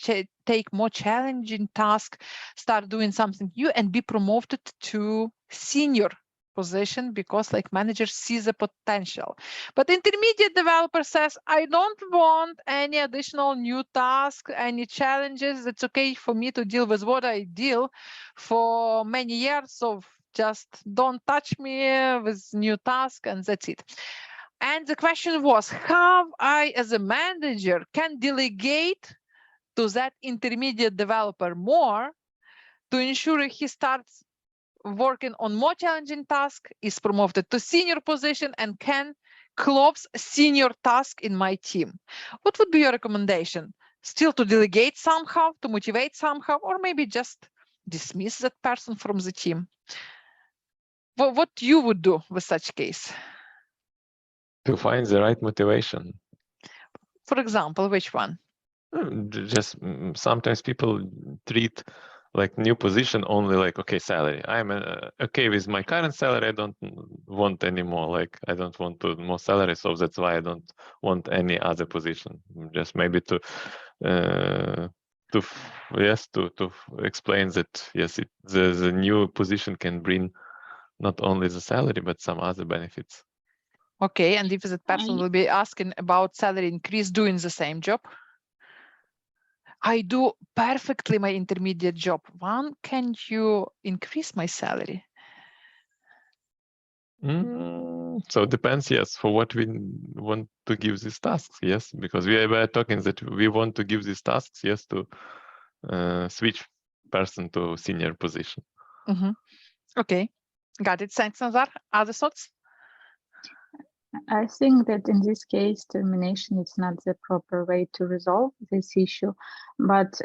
take more challenging task, start doing something new and be promoted to senior position, because like manager sees the potential. But intermediate developer says, I don't want any additional new task, any challenges. It's okay for me to deal with what I deal for many years. So just don't touch me with new task, and that's it. And the question was, how I, as a manager, can delegate to that intermediate developer more to ensure he starts working on more challenging task, is promoted to senior position, and can close senior task in my team. What would be your recommendation? Still to delegate somehow, to motivate somehow, or maybe just dismiss that person from the team? What you would do with such case? To find the right motivation. For example, which one? Just sometimes people treat like new position only like, okay, salary. I'm okay with my current salary. I don't want any more. Like I don't want more salary, so that's why I don't want any other position. Just maybe to explain that yes, the new position can bring not only the salary, but some other benefits. Okay, and if that person will be asking about salary increase doing the same job? I do perfectly my intermediate job. Can you increase my salary? So it depends, yes, for what we want to give these tasks, yes, because we were talking that we want to give these tasks, yes, to switch person to senior position. Okay, got it. Thanks, Nazar. Other thoughts? I think that in this case, termination is not the proper way to resolve this issue, but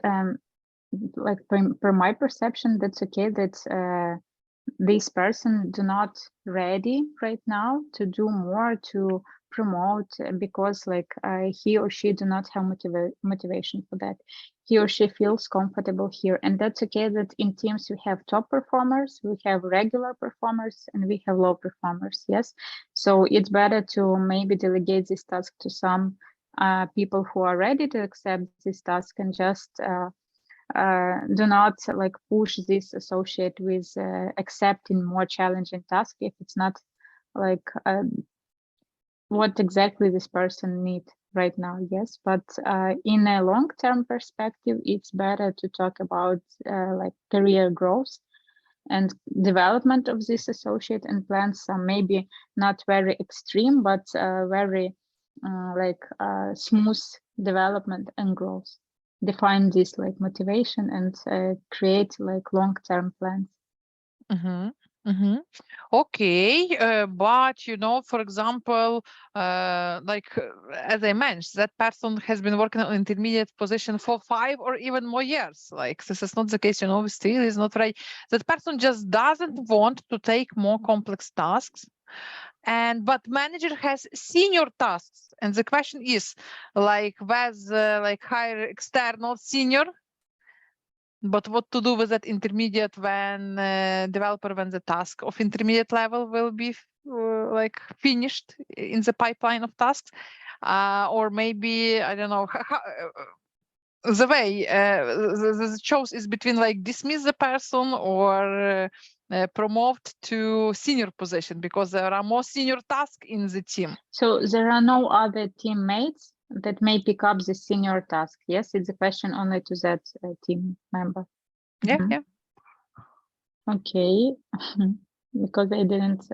like per my perception, that's okay that this person do not ready right now to do more to promote because like he or she do not have motivation for that. He or she feels comfortable here, and that's okay. That in teams we have top performers, we have regular performers, and we have low performers. Yes, so it's better to maybe delegate this task to some people who are ready to accept this task and just do not like push this associate with accepting more challenging task if it's not like what exactly this person need right now. Yes, but in a long-term perspective, it's better to talk about like career growth and development of this associate and plan some maybe not very extreme but very smooth development and growth. Define this like motivation and create like long-term plans. Okay, but you know, for example, as I mentioned, that person has been working on intermediate position for 5 or even more years. Like this is not the case, you know, still is not right. That person just doesn't want to take more complex tasks. But manager has senior tasks, and the question is, like, hire external senior. But what to do with that intermediate when when the task of intermediate level will be finished in the pipeline of tasks, or maybe I don't know how, the way the choice is between like dismiss the person or promote to senior position because there are more senior tasks in the team. So there are no other teammates that may pick up the senior task. Yes, it's a question only to that team member. Yeah. Okay, because I didn't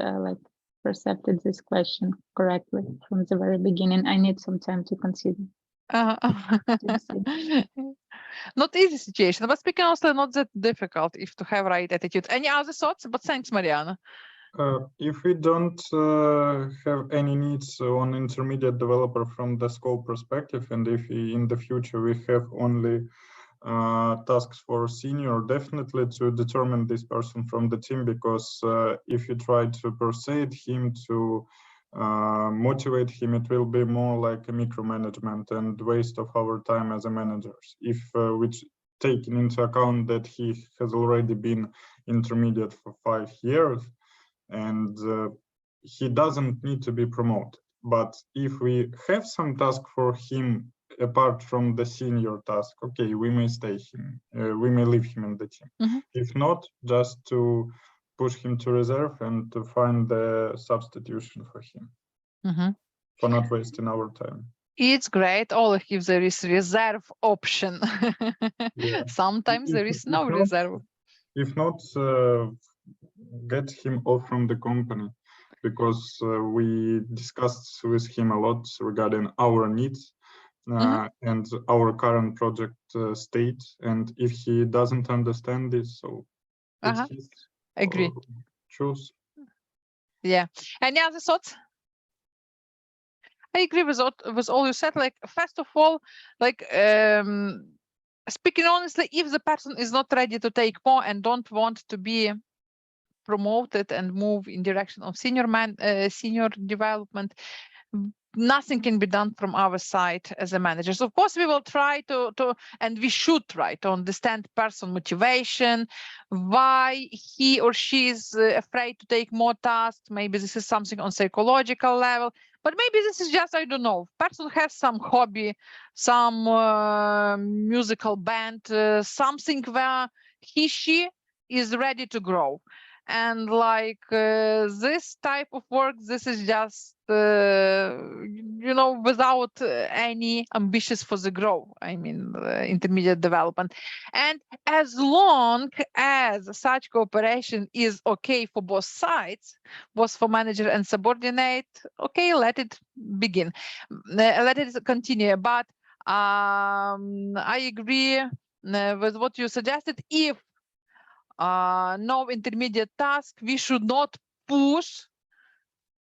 perceived this question correctly from the very beginning. I need some time to consider. Not easy situation, but speaking honestly, not that difficult if to have right attitude. Any other thoughts? But thanks, Mariana. If we don't have any needs on intermediate developer from the scope perspective, and if in the future we have only tasks for senior, definitely to determine this person from the team, because if you try to persuade him to motivate him, it will be more like a micromanagement and waste of our time as a managers. If which taking into account that he has already been intermediate for 5 years and he doesn't need to be promoted. But if we have some task for him apart from the senior task, okay, we may stay him, we may leave him in the team. If not, just to push him to reserve and to find the substitution for him, for not wasting our time. It's great, Oleg, if there is reserve option. Yeah. Sometimes there is no reserve. If not, get him off from the company, because we discussed with him a lot regarding our needs and our current project state. And if he doesn't understand this, so it's his agree choice. Yeah. Any other thoughts? I agree with all you said. Like, first of all, like speaking honestly, if the person is not ready to take more and don't want to be promoted and move in direction of senior development, nothing can be done from our side as a managers. Of course, we will try to and we should try to understand person motivation, why he or she is afraid to take more tasks. Maybe this is something on psychological level, but maybe this is just, I don't know, person has some hobby, some musical band, something where she is ready to grow. and like this type of work, this is just you know, without any ambitious for the growth, I mean intermediate development. And as long as such cooperation is okay for both sides, both for manager and subordinate, okay, let it begin, let it continue. But I agree with what you suggested. If no intermediate task, we should not push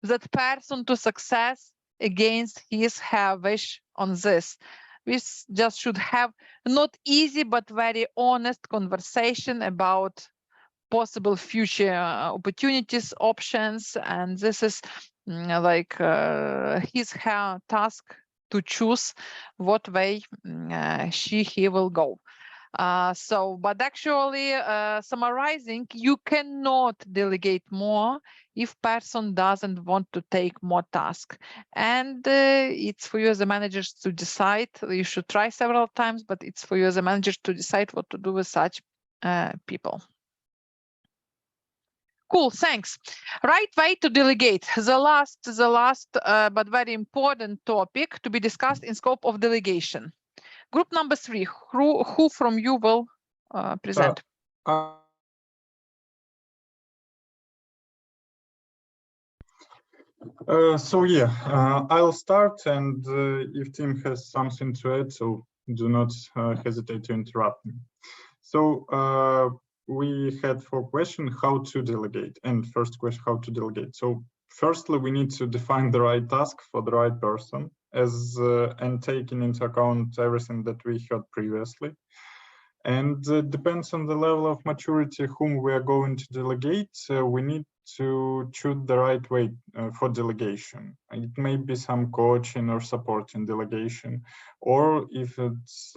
that person to success against his her wish on this. We just should have not easy but very honest conversation about possible future opportunities, options, and this is like his her task to choose what way he will go. So, but actually, summarizing, you cannot delegate more if person doesn't want to take more tasks. And it's for you as a manager to decide. You should try several times, but it's for you as a manager to decide what to do with such people. Cool, thanks. Right way to delegate. The last, but very important topic to be discussed in scope of delegation. Group number 3, who from you will present? So yeah, I'll start, and if Tim has something to add, so do not hesitate to interrupt me. So we had 4 questions, how to delegate, and first question, how to delegate. So firstly, we need to define the right task for the right person, and taking into account everything that we heard previously. And depends on the level of maturity whom we are going to delegate. We need to choose the right way for delegation. It may be some coaching or supporting delegation, or if it's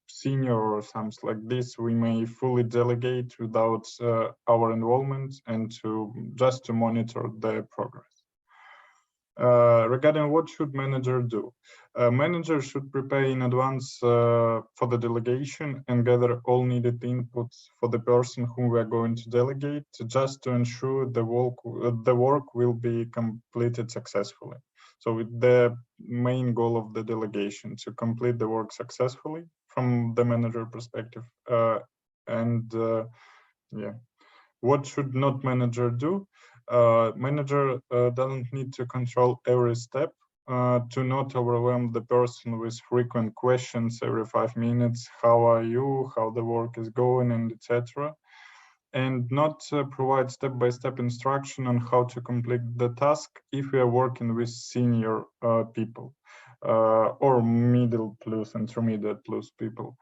senior or something like this, we may fully delegate without our involvement and just to monitor their progress. Regarding what should manager do? Manager should prepare in advance for the delegation and gather all needed inputs for the person whom we are going to delegate, just to ensure the work will be completed successfully. So the main goal of the delegation, to complete the work successfully from the manager perspective. Yeah, what should not manager do? Manager doesn't need to control every step, to not overwhelm the person with frequent questions every 5 minutes. How are you? How the work is going, and etc. And not provide step-by-step instruction on how to complete the task if we are working with senior people or middle plus intermediate plus people.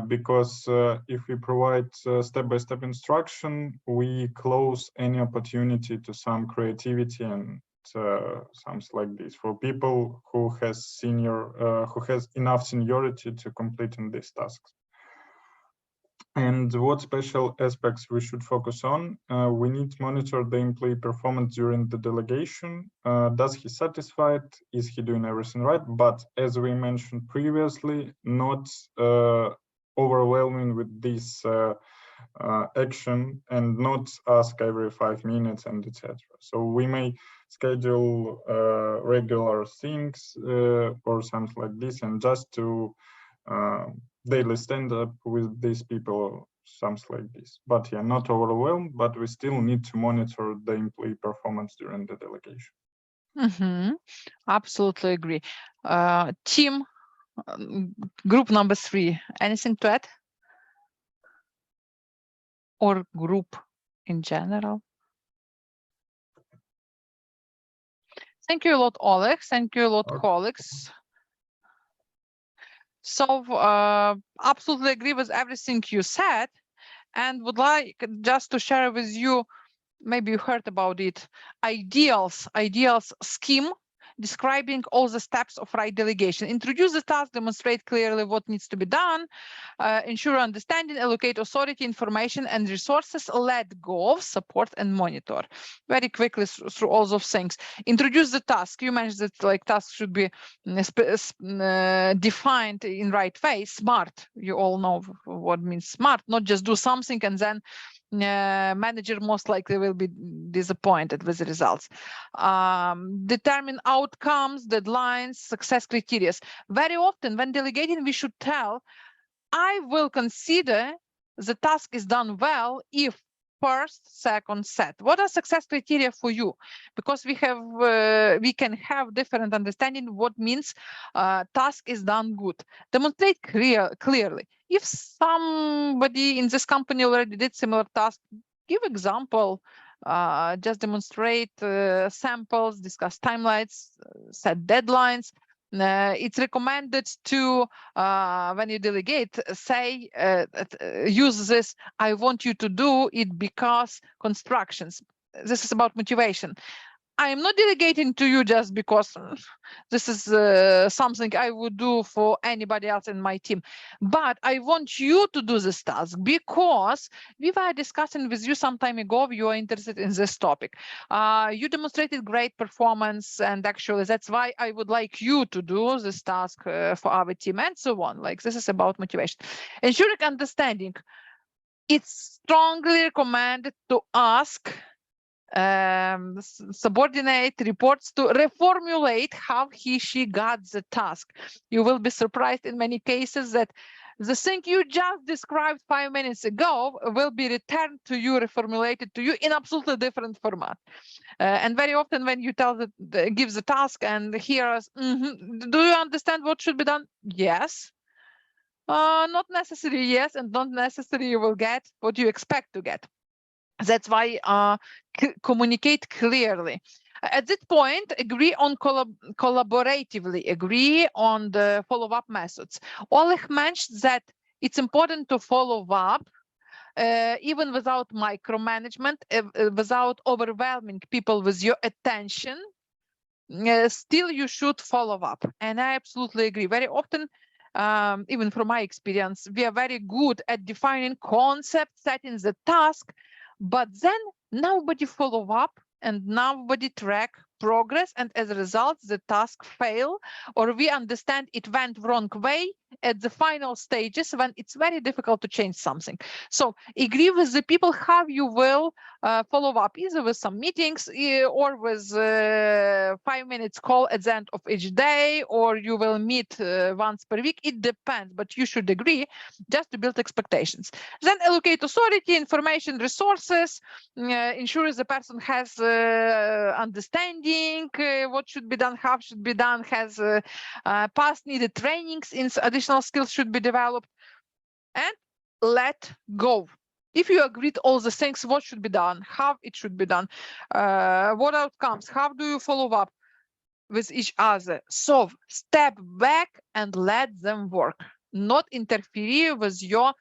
Because if we provide step-by-step instruction, we close any opportunity to some creativity and something like this for people who has enough seniority to completing these tasks. And what special aspects we should focus on? We need to monitor the employee performance during the delegation. Does he satisfied? Is he doing everything right? But as we mentioned previously, not overwhelming with this action and not ask every 5 minutes and etc. So we may schedule regular things or something like this, and just to daily stand up with these people, something like this. But yeah, not overwhelmed, but we still need to monitor the employee performance during the delegation. Mm-hmm. Absolutely agree. Team, group number 3, anything to add? Or group in general? Thank you a lot, Oleg. Thank you a lot, colleagues. So absolutely agree with everything you said, and would like just to share with you, maybe you heard about it, ideals scheme describing all the steps of right delegation. Introduce the task, demonstrate clearly what needs to be done, ensure understanding, allocate authority, information, and resources, let go of, support, and monitor. Very quickly through all those things. Introduce the task. You mentioned that like tasks should be defined in right way. Smart. You all know what means smart. Not just do something and then manager most likely will be disappointed with the results. Determine outcomes, deadlines, success criteria. Very often when delegating, we should tell, I will consider the task is done well if first, second, set. What are success criteria for you? Because we can have different understanding what means task is done good. Demonstrate clearly. If somebody in this company already did similar task, give example, just demonstrate samples, discuss timelines, set deadlines. It's recommended to, when you delegate, say, use this, I want you to do it because constructions. This is about motivation. I am not delegating to you just because this is something I would do for anybody else in my team. But I want you to do this task because we were discussing with you some time ago, you are interested in this topic. You demonstrated great performance, and actually that's why I would like you to do this task for our team, and so on. Like, this is about motivation. Ensuring understanding. It's strongly recommended to ask subordinate reports to reformulate how he/she got the task. You will be surprised in many cases that the thing you just described 5 minutes ago will be returned to you, reformulated to you in absolutely different format. And very often when you tell give the task and hear us, do you understand what should be done? Yes. Not necessarily yes, and not necessarily you will get what you expect to get. That's why communicate clearly. At this point, agree on collaboratively, agree on the follow-up methods. Oleg mentioned that it's important to follow up even without micromanagement, without overwhelming people with your attention. Still, you should follow up. And I absolutely agree. Very often, even from my experience, we are very good at defining concepts, setting the task, but then nobody follow up and nobody track progress, and as a result the task fail, or we understand it went wrong way at the final stages when it's very difficult to change something. So agree with the people how you will follow up, either with some meetings or with 5 minutes call at the end of each day, or you will meet once per week. It depends, but you should agree just to build expectations. Then allocate authority, information, resources, ensure the person has understanding what should be done, how should be done, has past needed trainings, in additional skills should be developed, and let go. If you agreed all the things, what should be done, how it should be done, what outcomes, how do you follow up with each other, so step back and let them work, not interfere with your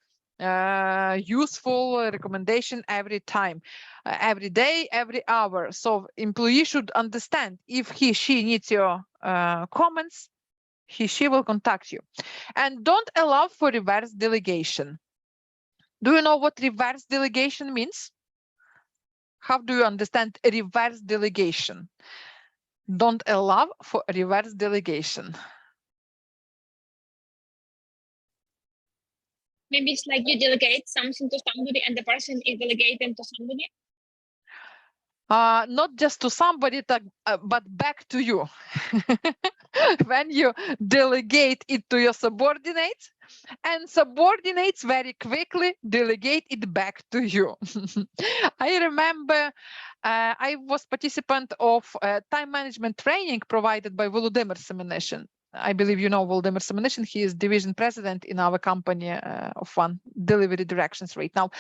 useful recommendation every time, every day, every hour. So employee should understand if he/she needs your comments, he/she will contact you. And don't allow for reverse delegation. Do you know what reverse delegation means? How do you understand reverse delegation? Don't allow for reverse delegation. Maybe it's like you delegate something to somebody and the person is delegating to somebody. Not just to somebody, but back to you. When you delegate it to your subordinates, and subordinates very quickly delegate it back to you. I remember I was participant of time management training provided by Volodymyr Semenishin. I believe you know Volodymyr Semenishin. He is division president in our company of one delivery directions right now.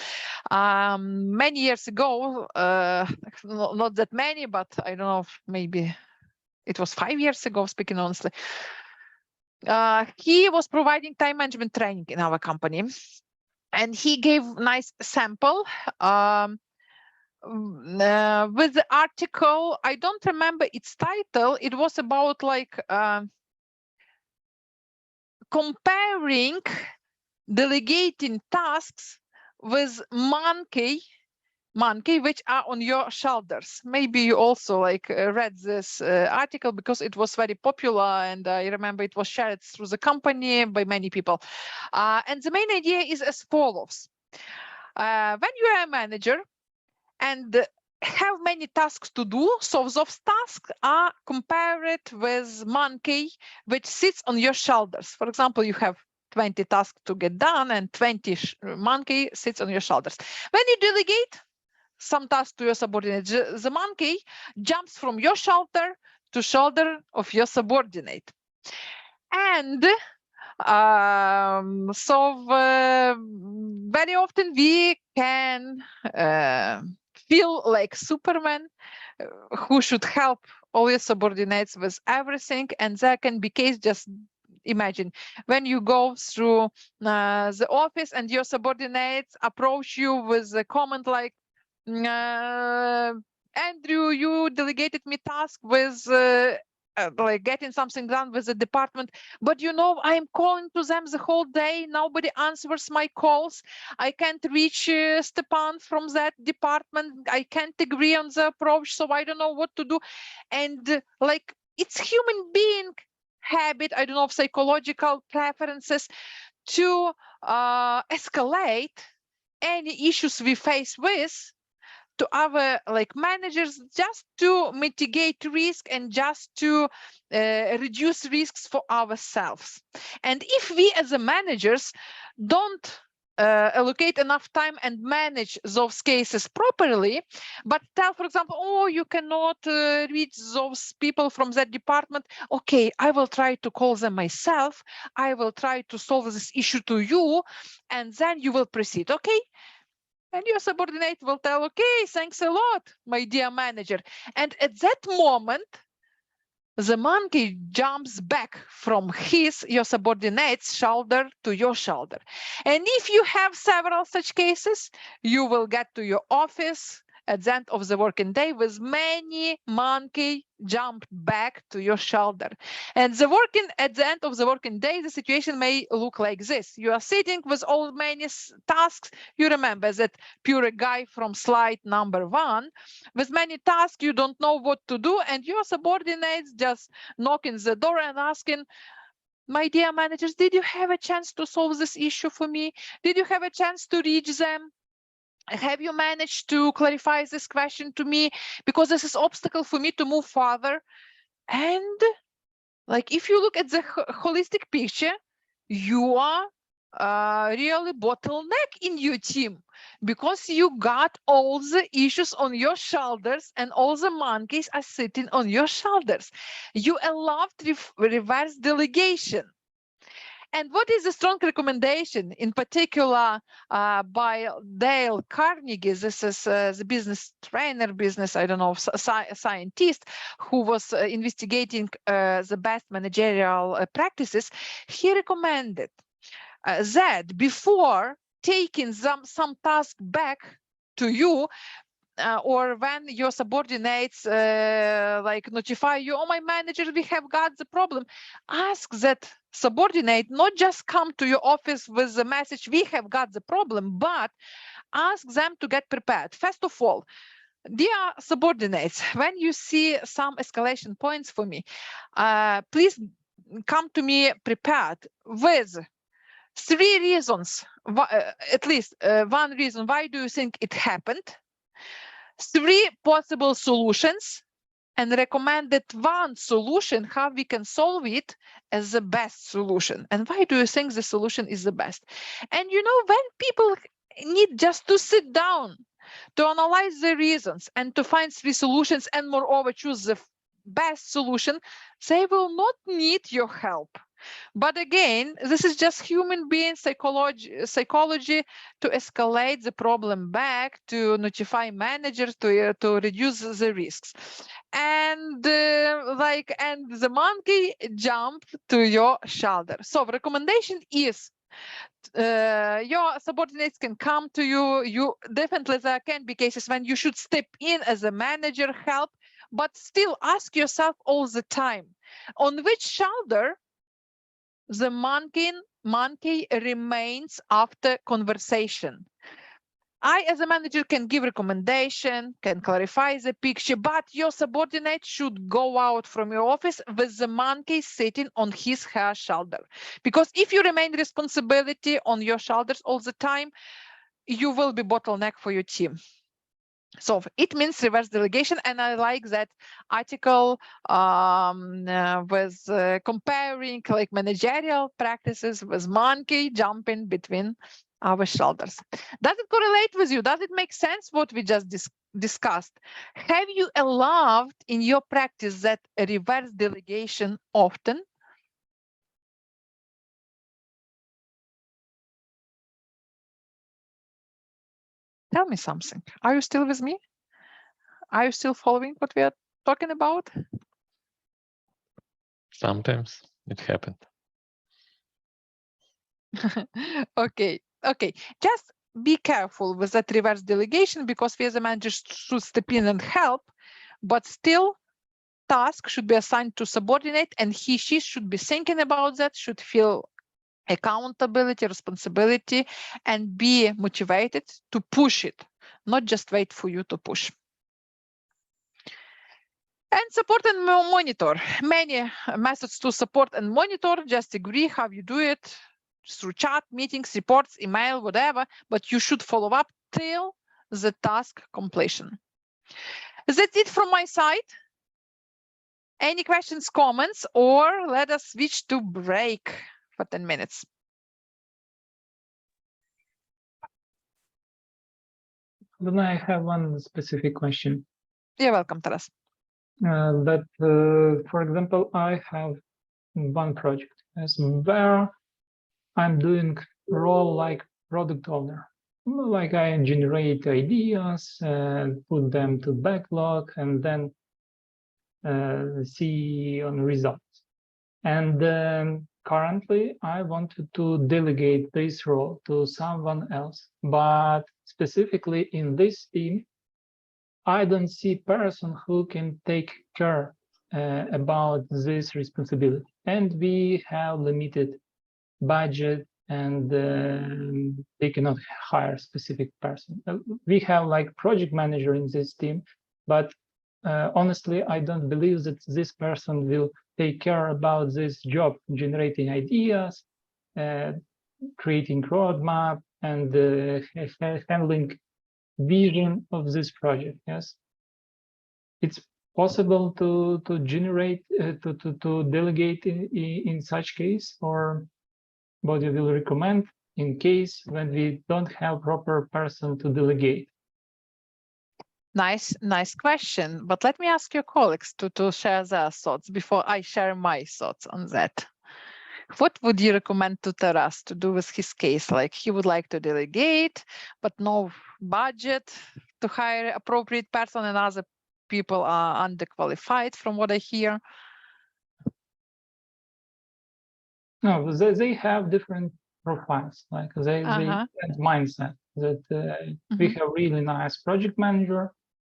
Many years ago, not that many, but I don't know, maybe it was 5 years ago, speaking honestly, he was providing time management training in our company, and he gave nice sample with the article. I don't remember its title. It was about like comparing delegating tasks with monkey which are on your shoulders. Maybe you also like read this article because it was very popular, and I remember it was shared through the company by many people. And the main idea is as follows. When you are a manager and have many tasks to do, so those tasks are compared with monkey, which sits on your shoulders. For example, you have 20 tasks to get done and 20 monkey sits on your shoulders. When you delegate some tasks to your subordinate, the monkey jumps from your shoulder to shoulder of your subordinate. And very often we can feel like Superman who should help all your subordinates with everything, and there can be case, just imagine when you go through the office and your subordinates approach you with a comment like, Andrew, you delegated me task with like getting something done with the department, but you know, I'm calling to them the whole day, nobody answers my calls, I can't reach Stepan from that department, I can't agree on the approach, so I don't know what to do. And like, it's human being habit, I don't know, psychological preferences to escalate any issues we face with to our like managers, just to mitigate risk and just to reduce risks for ourselves. And if we as a managers don't allocate enough time and manage those cases properly, but tell, for example, oh, you cannot reach those people from that department. Okay, I will try to call them myself. I will try to solve this issue to you, and then you will proceed. Okay. And your subordinate will tell, okay, thanks a lot, my dear manager. And at that moment, the monkey jumps back from your subordinate's shoulder to your shoulder. And if you have several such cases, you will get to your office at the end of the working day with many monkey jump back to your shoulder. And at the end of the working day, the situation may look like this. You are sitting with all many tasks. You remember that pure guy from slide number 1. With many tasks, you don't know what to do, and your subordinates just knocking the door and asking, my dear managers, did you have a chance to solve this issue for me? Did you have a chance to reach them? Have you managed to clarify this question to me? Because this is obstacle for me to move further. And like, if you look at the holistic picture, you are really bottleneck in your team, because you got all the issues on your shoulders and all the monkeys are sitting on your shoulders. You allowed reverse delegation. And what is a strong recommendation, in particular by Dale Carnegie? This is the business trainer, I don't know, scientist who was investigating the best managerial practices. He recommended that before taking some task back to you, or when your subordinates like notify you, oh, my manager, we have got the problem, ask that subordinate not just come to your office with the message, we have got the problem, but ask them to get prepared. First of all, dear subordinates, when you see some escalation points for me, please come to me prepared with 3 reasons, at least one reason, why do you think it happened? 3 possible solutions, and recommended 1 solution, how we can solve it as the best solution. And why do you think the solution is the best? And you know, when people need just to sit down to analyze the reasons and to find 3 solutions, and moreover choose the best solution, they will not need your help. But again, this is just human being psychology to escalate the problem back, to notify managers, to reduce the risks. And and the monkey jumped to your shoulder. So the recommendation is your subordinates can come to you. You definitely, there can be cases when you should step in as a manager, help, but still ask yourself all the time, on which shoulder the monkey remains after conversation. I, as a manager, can give recommendation, can clarify the picture, but your subordinate should go out from your office with the monkey sitting on her shoulder. Because if you remain responsibility on your shoulders all the time, you will be bottleneck for your team. So it means reverse delegation, and I like that article with comparing like managerial practices with monkey jumping between our shoulders. Does it correlate with you? Does it make sense what we just discussed? Have you allowed in your practice that reverse delegation often? Tell me something. Are you still with me? Are you still following what we are talking about? Sometimes it happened. Okay. Just be careful with that reverse delegation, because we as a manager should step in and help, but still task should be assigned to subordinate, and she should be thinking about that, should feel accountability, responsibility, and be motivated to push it, not just wait for you to push. And support and monitor. Many methods to support and monitor. Just agree how you do it through chat, meetings, reports, email, whatever, but you should follow up till the task completion. That's it from my side. Any questions, comments, or let us switch to break for 10 minutes. Then I have one specific question. You're welcome, Taras. For example, I have one project where I'm doing role like product owner. Like I generate ideas, put them to backlog, and then see on results. And currently, I wanted to delegate this role to someone else, but specifically in this team, I don't see person who can take care about this responsibility, and we have limited budget, and they cannot hire specific person. We have like project manager in this team, but honestly, I don't believe that this person will take care about this job, generating ideas, creating roadmap, and handling vision of this project. Yes, it's possible to generate to delegate in such case, or what you will recommend in case when we don't have proper person to delegate? Nice question. But let me ask your colleagues to share their thoughts before I share my thoughts on that. What would you recommend to Taras to do with his case? Like he would like to delegate, but no budget to hire appropriate person, and other people are underqualified from what I hear. No, they have different profiles. Like they have mindset that we have really nice project manager,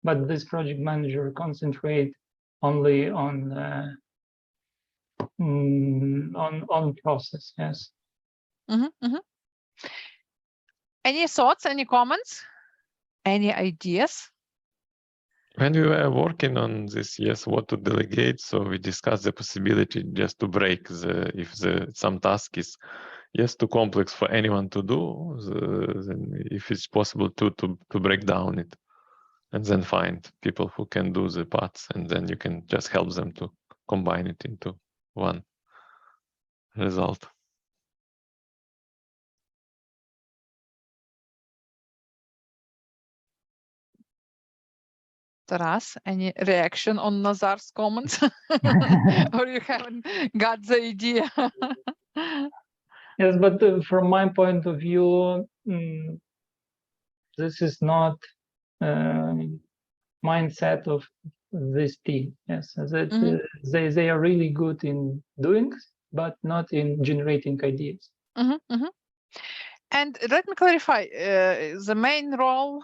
but this project manager concentrate only on process. Yes. Any thoughts? Any comments? Any ideas? When we were working on this, yes, what to delegate, so we discussed the possibility just to break if some task is too complex for anyone to do, then if it's possible to break down it, and then find people who can do the parts, and then you can just help them to combine it into one result. Taras, any reaction on Nazar's comments? Or you haven't got the idea? Yes, but from my point of view, this is not mindset of this team. Yes, that they are really good in doing, but not in generating ideas. And let me clarify, the main role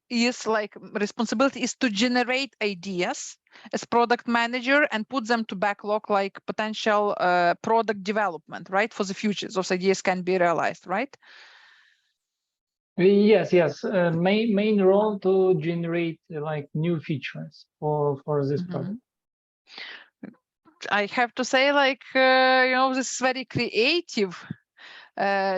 is like responsibility is to generate ideas as product manager and put them to backlog like potential product development, right? For the future, those ideas can be realized, right? Yes. Main role to generate like new features for this product. I have to say, like, this is very creative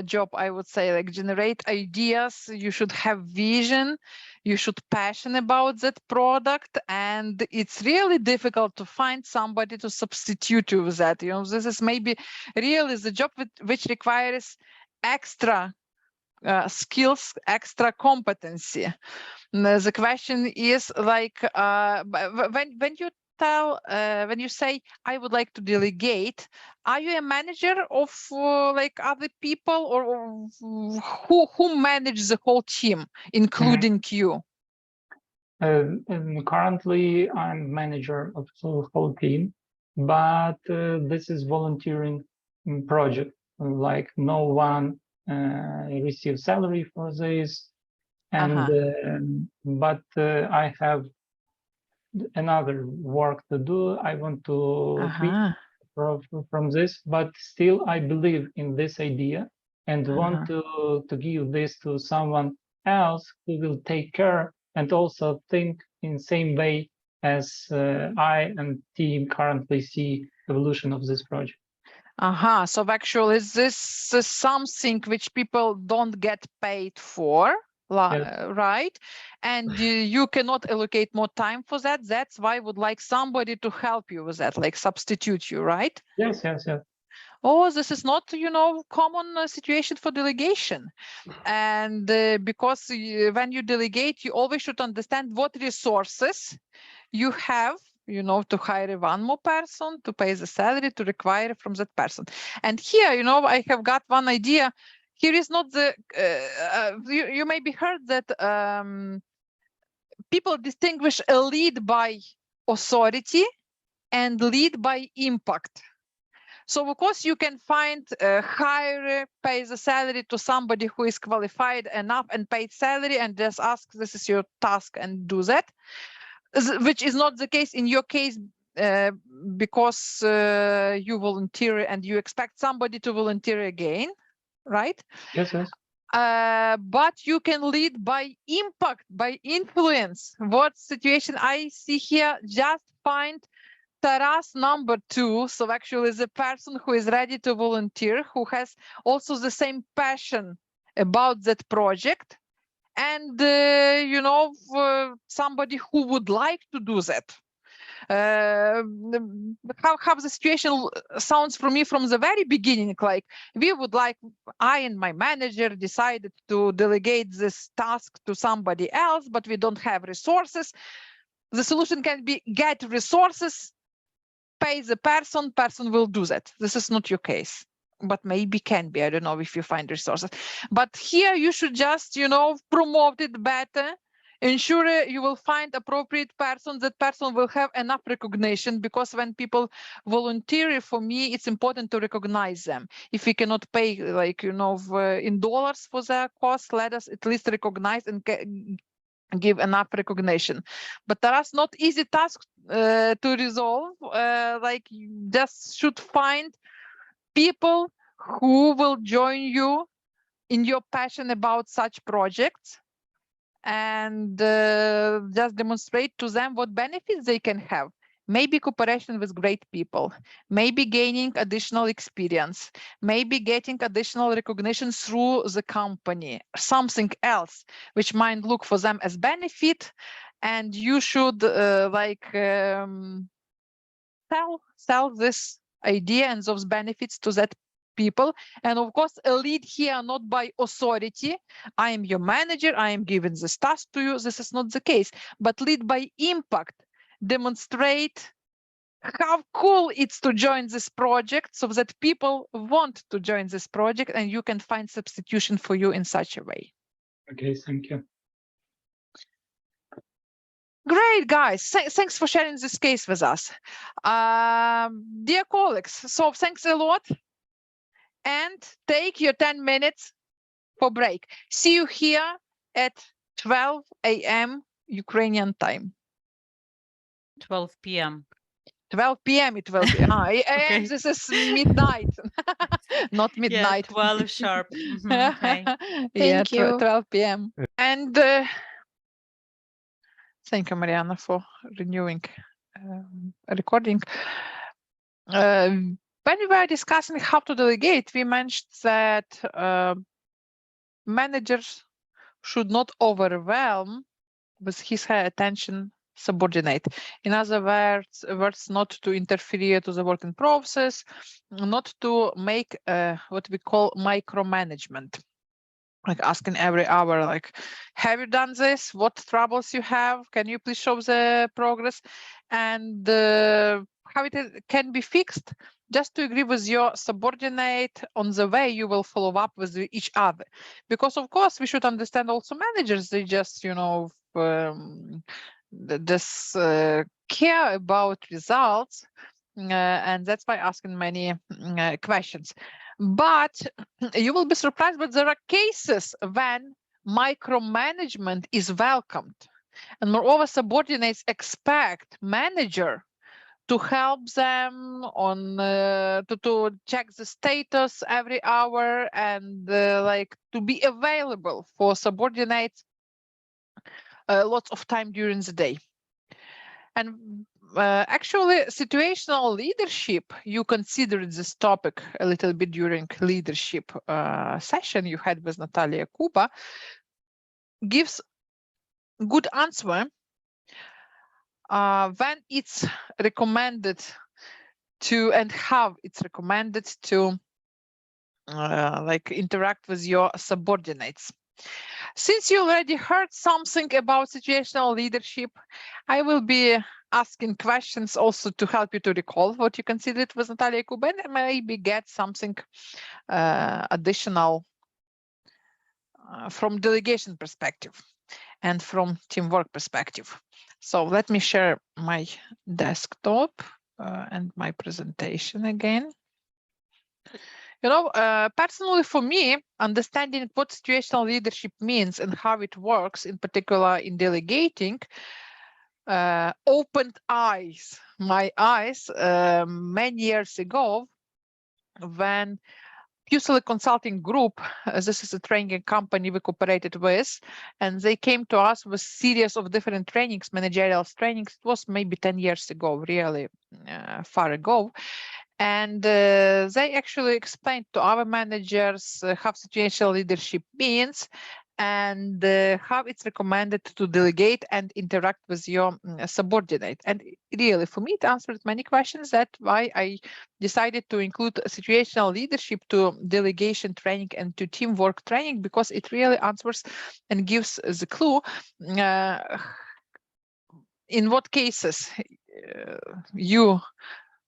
job, I would say, like generate ideas. You should have vision. You should passionate about that product, and it's really difficult to find somebody to substitute you with that. You know, this is maybe really the job which requires extra skills, extra competency. The question is like when you tell when you say I would like to delegate, are you a manager of like other people, or who manages the whole team, including you? Currently, I'm manager of the whole team, but this is volunteering project. Like no one receives salary for this, and but I have another work to do. I want to quit from this, but still I believe in this idea and want to give this to someone else who will take care and also think in same way as I and team currently see evolution of this project. So actually, is this something which people don't get paid for? Yes. Right, and you cannot allocate more time for that. That's why I would like somebody to help you with that, like substitute you, right? Yes, yes, yes. Oh, this is not, you know, common situation for delegation. And because when you delegate, you always should understand what resources you have, you know, to hire one more person, to pay the salary, to require from that person. And here, you know, I have got one idea. Here is not the, you maybe heard that people distinguish a lead by authority and lead by impact. So of course you can find hire, pay the salary to somebody who is qualified enough and paid salary and just ask, this is your task and do that, which is not the case in your case because you volunteer and you expect somebody to volunteer again, right? Yes, yes. But you can lead by impact, by influence. What situation I see here, just find Taras number 2, so actually the person who is ready to volunteer, who has also the same passion about that project, and you know, somebody who would like to do that. How the situation sounds for me from the very beginning, like we would like, I and my manager decided to delegate this task to somebody else, but we don't have resources. The solution can be get resources, pay the person will do that. This is not your case, but maybe can be. I don't know if you find resources, but here you should just, you know, promote it better, ensure you will find appropriate person. That person will have enough recognition, because when people volunteer, for me it's important to recognize them. If we cannot pay, like, you know, in dollars for their cost, let us at least recognize and give enough recognition. But there are not easy tasks to resolve. Like you just should find people who will join you in your passion about such projects, and just demonstrate to them what benefits they can have. Maybe cooperation with great people, maybe gaining additional experience, maybe getting additional recognition through the company, something else which might look for them as benefit. And you should sell this idea and those benefits to that people. And of course, a lead here not by authority. I am your manager, I am giving this task to you. This is not the case, but lead by impact. Demonstrate how cool it's to join this project, so that people want to join this project, and you can find substitution for you in such a way. Okay, thank you. Great, guys. Thanks for sharing this case with us. Dear colleagues, so thanks a lot. And take your 10 minutes for break. See you here at 12 a.m. Ukrainian time. 12 p.m. 12 p.m. it will be. Okay. This is midnight, not midnight. Yeah, 12 sharp. Okay. Yeah, Thank you. 12 p.m. And thank you, Mariana, for renewing recording. When we were discussing how to delegate, we mentioned that managers should not overwhelm with his her attention subordinate. In other words, not to interfere to the working process, not to make what we call micromanagement. Like asking every hour, like, have you done this? What troubles you have? Can you please show the progress? And how it can be fixed? Just to agree with your subordinate on the way you will follow up with each other. Because of course we should understand also managers, they just, you know, this care about results. And that's why asking many questions. But you will be surprised, but there are cases when micromanagement is welcomed. And moreover, subordinates expect manager to help them on to check the status every hour and like to be available for subordinates lots of time during the day. And actually, situational leadership, you considered this topic a little bit during leadership session you had with Natalia Kuba, gives good answer when it's recommended to and how it's recommended to like interact with your subordinates. Since you already heard something about situational leadership, I will be asking questions also to help you to recall what you considered with Natalia Kuba and maybe get something additional from delegation perspective and from teamwork perspective. So let me share my desktop and my presentation again. You know, personally for me, understanding what situational leadership means and how it works, in particular in delegating, opened my eyes many years ago when Pusely Consulting Group, this is a training company we cooperated with, and they came to us with a series of different trainings, managerial trainings. It was maybe 10 years ago, really far ago. And they actually explained to our managers how situational leadership means and how it's recommended to delegate and interact with your subordinate. And really, for me, it answered many questions. That's why I decided to include situational leadership to delegation training and to teamwork training, because it really answers and gives the clue in what cases you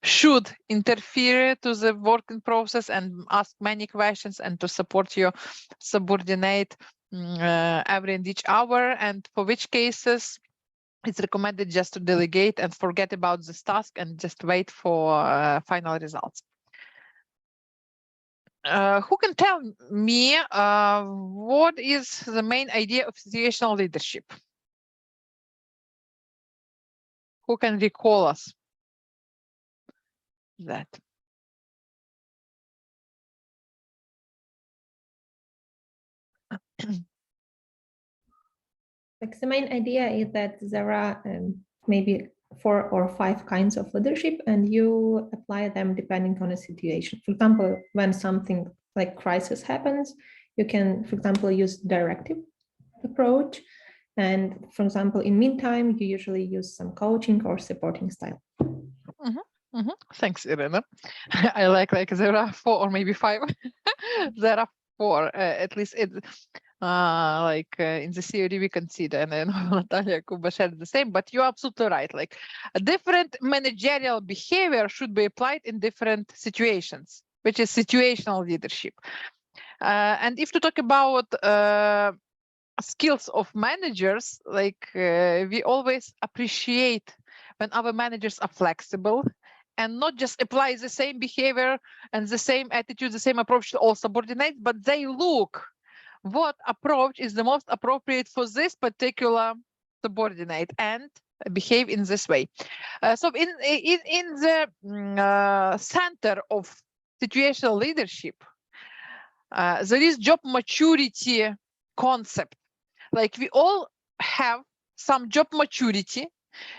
should interfere to the working process and ask many questions and to support your subordinate every and each hour, and for which cases it's recommended just to delegate and forget about this task and just wait for final results. Who can tell me what is the main idea of situational leadership? Who can recall us that? Like the main idea is that there are maybe 4 or 5 kinds of leadership, and you apply them depending on a situation. For example, when something like crisis happens, you can, for example, use directive approach. And for example, in meantime, you usually use some coaching or supporting style. Thanks, Irena. I like there are 4 or maybe 5. There are 4 at least. In the theory we consider, and then Natalia Kuba shared the same, but you're absolutely right. Like a different managerial behavior should be applied in different situations, which is situational leadership. And if to talk about skills of managers, we always appreciate when our managers are flexible and not just apply the same behavior and the same attitude, the same approach to all subordinates, but they look what approach is the most appropriate for this particular subordinate and behave in this way. So in the center of situational leadership, there is job maturity concept. Like we all have some job maturity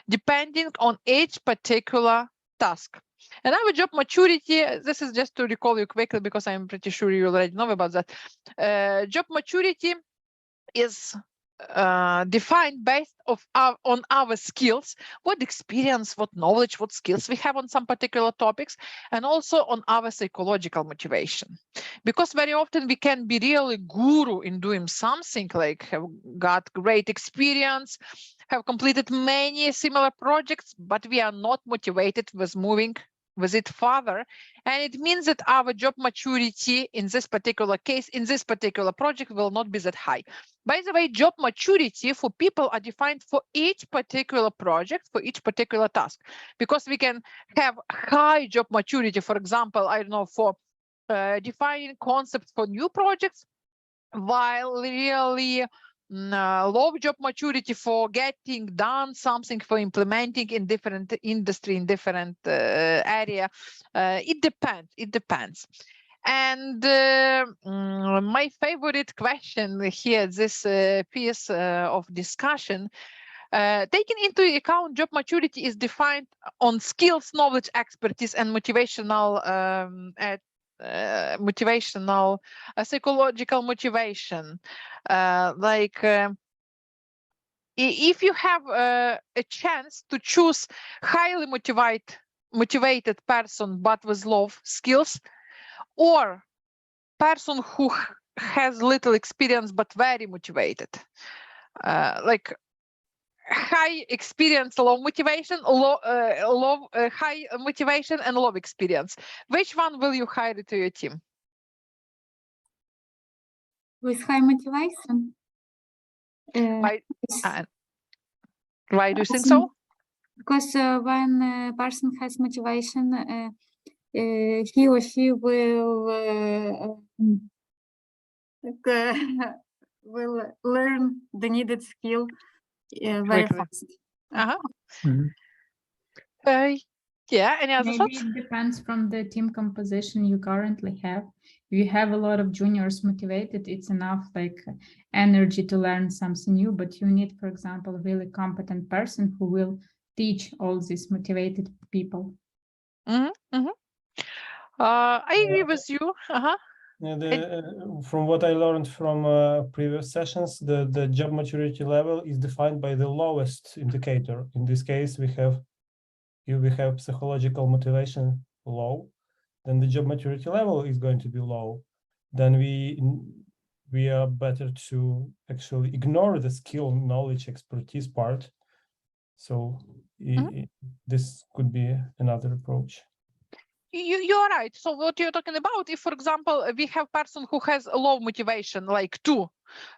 depending on each particular task. And our job maturity, this is just to recall you quickly because I'm pretty sure you already know about that. Job maturity is defined based on our skills, what experience, what knowledge, what skills we have on some particular topics, and also on our psychological motivation. Because very often we can be really guru in doing something, like have got great experience, have completed many similar projects, but we are not motivated with moving with it further. And it means that our job maturity in this particular case, in this particular project, will not be that high. By the way, job maturity for people are defined for each particular project, for each particular task, because we can have high job maturity, for example, I don't know, for defining concepts for new projects, while really low job maturity for getting done something, for implementing in different industry, in different area. It depends. And my favorite question here, this piece of discussion, taking into account job maturity is defined on skills, knowledge, expertise, and motivational psychological motivation. If you have a chance to choose highly motivated person but with low skills, or person who has little experience but very motivated, like high experience, low motivation, high motivation and low experience, which one will you hire to your team? With high motivation. Why do you think so? Because when a person has motivation, he or she will learn the needed skill very fast. Yeah, any other thoughts? Maybe it depends from the team composition you currently have. If you have a lot of juniors motivated, it's enough like energy to learn something new, but you need, for example, a really competent person who will teach all these motivated people. I agree with you. From what I learned from previous sessions, the job maturity level is defined by the lowest indicator. In this case, we have psychological motivation low, then the job maturity level is going to be low. Then we are better to actually ignore the skill, knowledge, expertise part. So this could be another approach. You're right. So what you're talking about, if, for example, we have person who has a low motivation, like 2,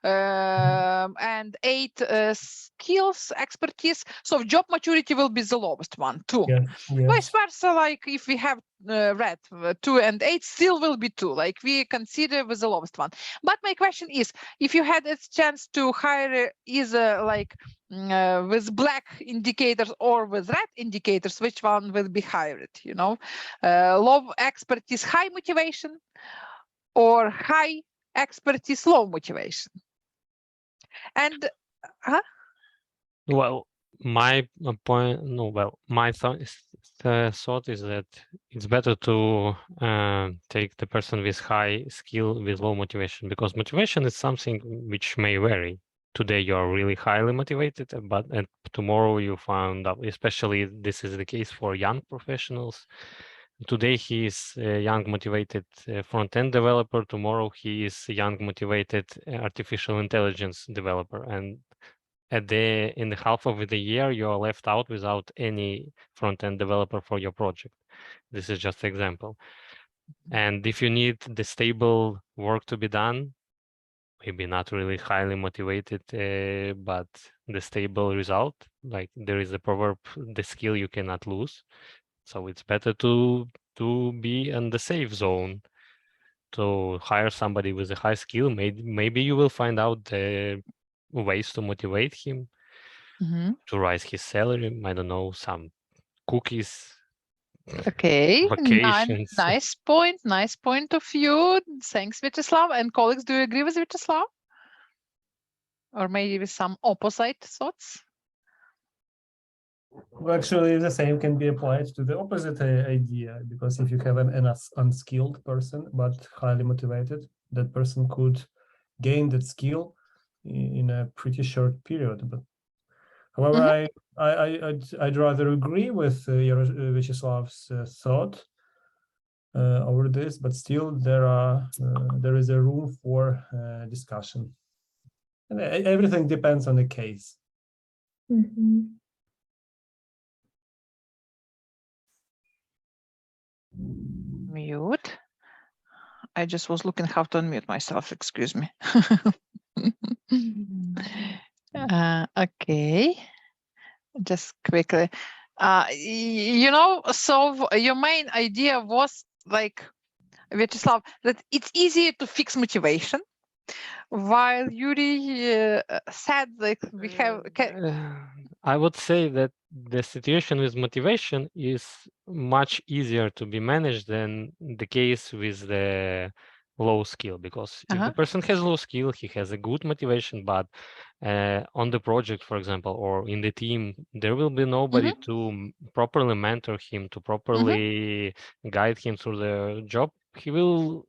and 8 skills, expertise, so job maturity will be the lowest one, 2. Yes. Vice versa, like if we have red 2 and 8, still will be 2, like we consider with the lowest one. But my question is, if you had a chance to hire either like with black indicators or with red indicators, which one will be hired? You know, low expertise, high motivation, or high expertise, low motivation? And well, my point, no, well, my thought is that it's better to take the person with high skill with low motivation, because motivation is something which may vary. Today you are really highly motivated, but tomorrow you found out, especially this is the case for young professionals. Today he is a young motivated front-end developer. Tomorrow he is a young motivated artificial intelligence developer, and in the half of the year you are left out without any front-end developer for your project. This is just an example. And if you need the stable work to be done, maybe not really highly motivated, but the stable result, like there is a proverb, the skill you cannot lose. So it's better to be in the safe zone, to hire somebody with a high skill. Maybe you will find out the ways to motivate him, to raise his salary. I don't know, some cookies. Okay, vacations. nice point of view. Thanks, Vyacheslav. And colleagues, do you agree with Vyacheslav? Or maybe with some opposite thoughts? Actually, the same can be applied to the opposite idea, because if you have an unskilled person but highly motivated, that person could gain that skill in a pretty short period. But however, I'd rather agree with Vyacheslav's thought over this, but still there is a room for discussion. And everything depends on the case. Mm-hmm. Mute. I just was looking how to unmute myself, excuse me. Okay, just quickly. You know, so your main idea was like, Vyacheslav, that it's easier to fix motivation, while Yuri said like we have. I would say that the situation with motivation is much easier to be managed than the case with the low skill, because if the person has low skill, he has a good motivation, but on the project, for example, or in the team, there will be nobody to properly mentor him, to properly guide him through the job. He will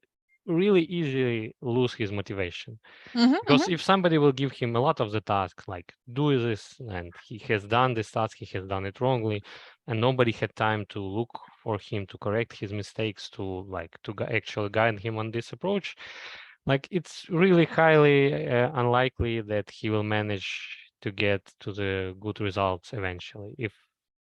really easily lose his motivation, because if somebody will give him a lot of the task, like do this, and he has done this task, he has done it wrongly, and nobody had time to look for him to correct his mistakes, to actually guide him on this approach, like it's really highly unlikely that he will manage to get to the good results eventually. If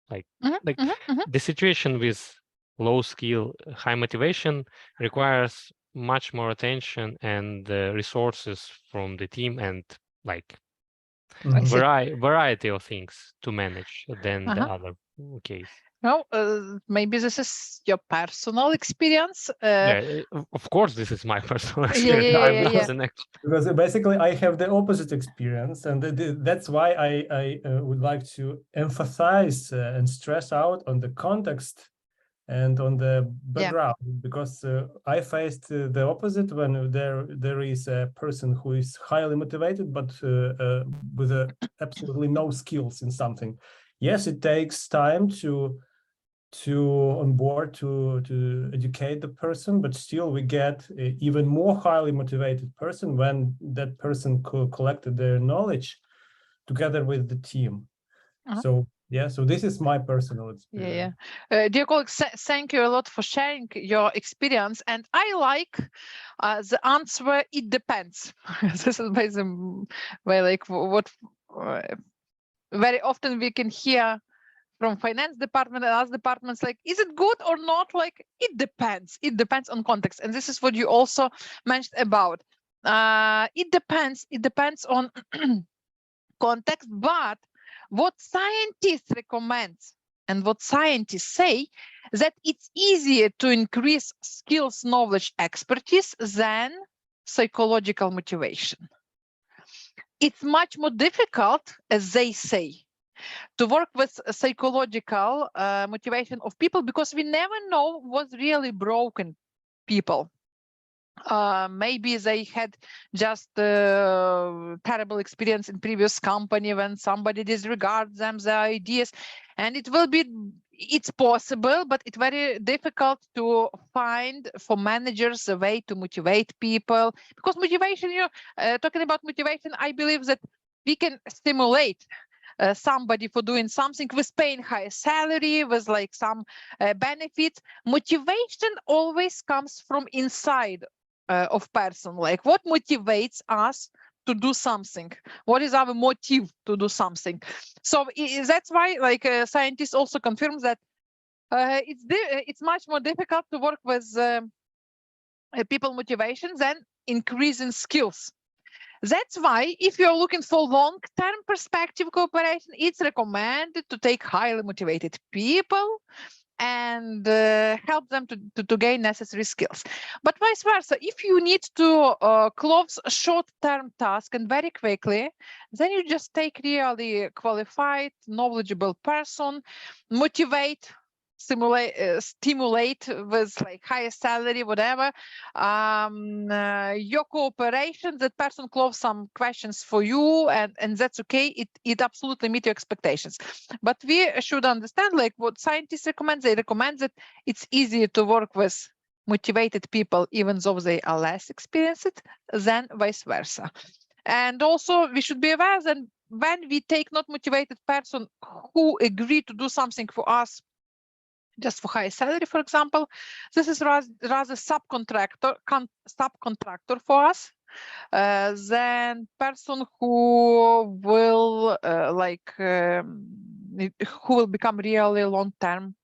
the situation with low skill, high motivation requires much more attention and resources from the team, and like variety of things to manage than the other case. No, maybe this is your personal experience. Yeah, of course, this is my personal experience. I'm not an expert. Because basically I have the opposite experience, and that's why I would like to emphasize and stress out on the context and on the background, because I faced the opposite when there is a person who is highly motivated but with absolutely no skills in something. Yes, it takes time to onboard, to educate the person, but still we get an even more highly motivated person when that person collected their knowledge together with the team. So yeah, so this is my personal experience. Dear colleagues, thank you a lot for sharing your experience, and I like the answer, it depends. This is basically like what very often we can hear from finance department and other departments, like, is it good or not? Like, it depends on context, and this is what you also mentioned about. It depends on context, but what scientists recommend and what scientists say, that it's easier to increase skills, knowledge, expertise than psychological motivation. It's much more difficult, as they say, to work with psychological motivation of people, because we never know what's really broken people. Maybe they had just terrible experience in previous company when somebody disregards them, their ideas, and it's possible, but it's very difficult to find for managers a way to motivate people, because motivation, talking about motivation, I believe that we can stimulate somebody for doing something with paying high salary, with like some benefits. Motivation always comes from inside of person, like what motivates us to do something, what is our motive to do something. So that's why, like, scientists also confirm that it's much more difficult to work with people motivation than increasing skills. That's why if you're looking for long-term perspective cooperation, it's recommended to take highly motivated people and help them to gain necessary skills. But vice versa, if you need to close a short-term task and very quickly, then you just take really qualified, knowledgeable person, motivate stimulate with like higher salary, whatever. Your cooperation, that person close some questions for you, and that's okay. It absolutely meet your expectations. But we should understand like what scientists recommend. They recommend that it's easier to work with motivated people, even though they are less experienced, than vice versa. And also we should be aware that when we take not motivated person who agree to do something for us just for high salary, for example, this is rather subcontractor for us than person who will who will become really long-term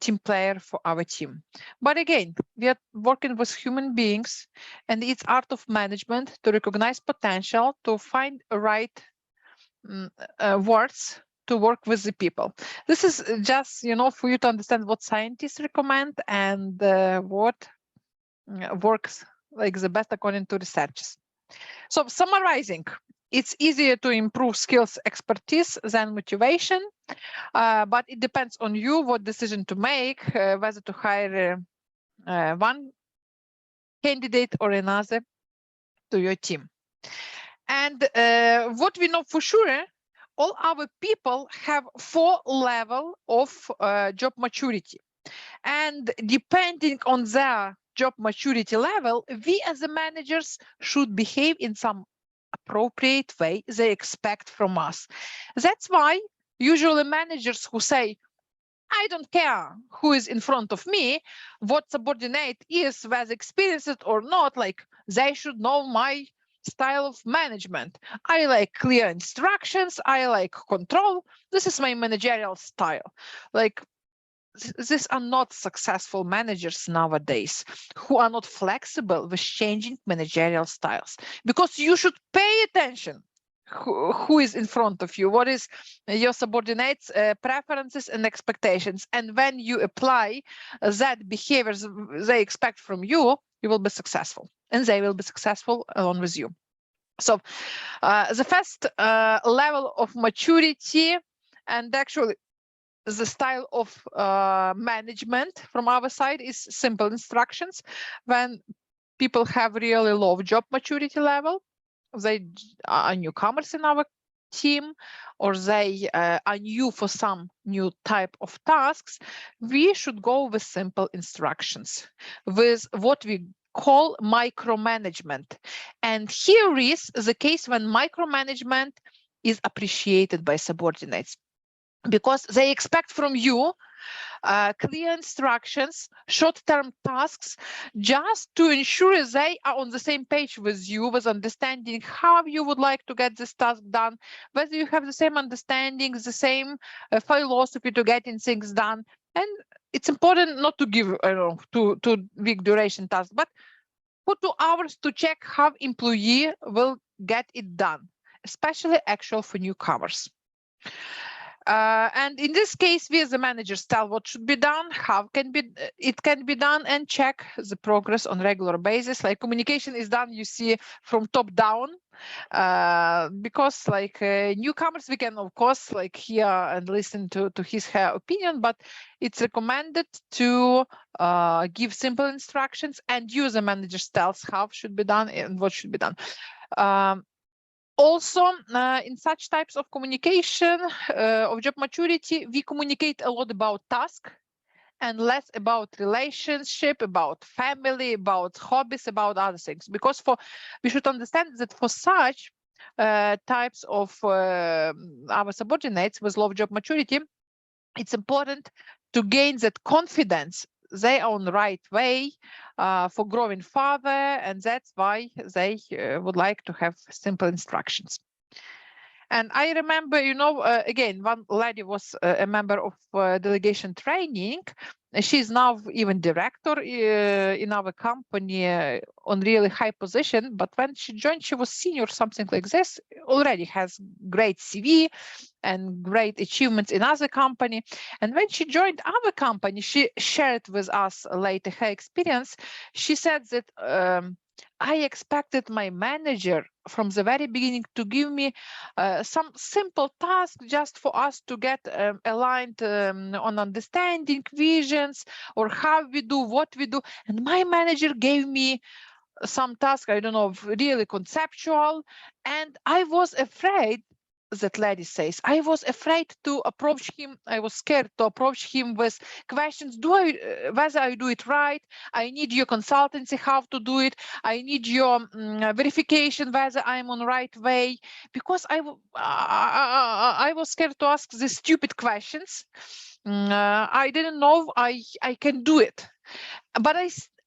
team player for our team. But again, we are working with human beings, and it's art of management to recognize potential, to find right words to work with the people. This is just, for you to understand what scientists recommend and what works like the best according to researchers. So summarizing, it's easier to improve skills expertise than motivation, but it depends on you what decision to make, whether to hire one candidate or another to your team. And what we know for sure, all our people have 4 levels of job maturity. And depending on their job maturity level, we as the managers should behave in some appropriate way they expect from us. That's why usually managers who say, I don't care who is in front of me, what subordinate is, whether experienced or not, like they should know my style of management. I like clear instructions, I like control. This is my managerial style. Like these are not successful managers nowadays who are not flexible with changing managerial styles, because you should pay attention who is in front of you, what is your subordinates preferences and expectations, and when you apply that behaviors they expect from you, you will be successful, and they will be successful along with you. So the first level of maturity, and actually the style of management from our side, is simple instructions. When people have really low job maturity level, they are newcomers in our team, or they are new for some new type of tasks, we should go with simple instructions, with what we call micromanagement. And here is the case when micromanagement is appreciated by subordinates, because they expect from you clear instructions, short-term tasks, just to ensure they are on the same page with you, with understanding how you would like to get this task done, whether you have the same understanding, the same philosophy to getting things done. And it's important not to give too big duration tasks, but put 2 hours to check how employee will get it done, especially actual for newcomers. And in this case, we as the managers tell what should be done, how it can be done, and check the progress on regular basis. Like communication is done, you see, from top down, because like newcomers, we can of course like hear and listen to her opinion, but it's recommended to give simple instructions, and you the managers tells how should be done and what should be done. Also, in such types of communication of job maturity, we communicate a lot about task and less about relationship, about family, about hobbies, about other things. Because we should understand that for such types of our subordinates with low job maturity, it's important to gain that confidence they are on the right way for growing further, and that's why they would like to have simple instructions. And I remember, again, one lady was a member of delegation training. She's now even director in our company on really high position. But when she joined, she was senior, something like this, already has great CV and great achievements in other company. And when she joined our company, she shared with us later her experience. She said that I expected my manager from the very beginning to give me some simple tasks just for us to get aligned on understanding visions or how we do what we do. And my manager gave me some task, I don't know, really conceptual. And I was afraid, that lady says, I was afraid to approach him. I was scared to approach him with questions. Whether I do it right? I need your consultancy, how to do it. I need your verification whether I'm on the right way. Because I was scared to ask these stupid questions. I didn't know I can do it. But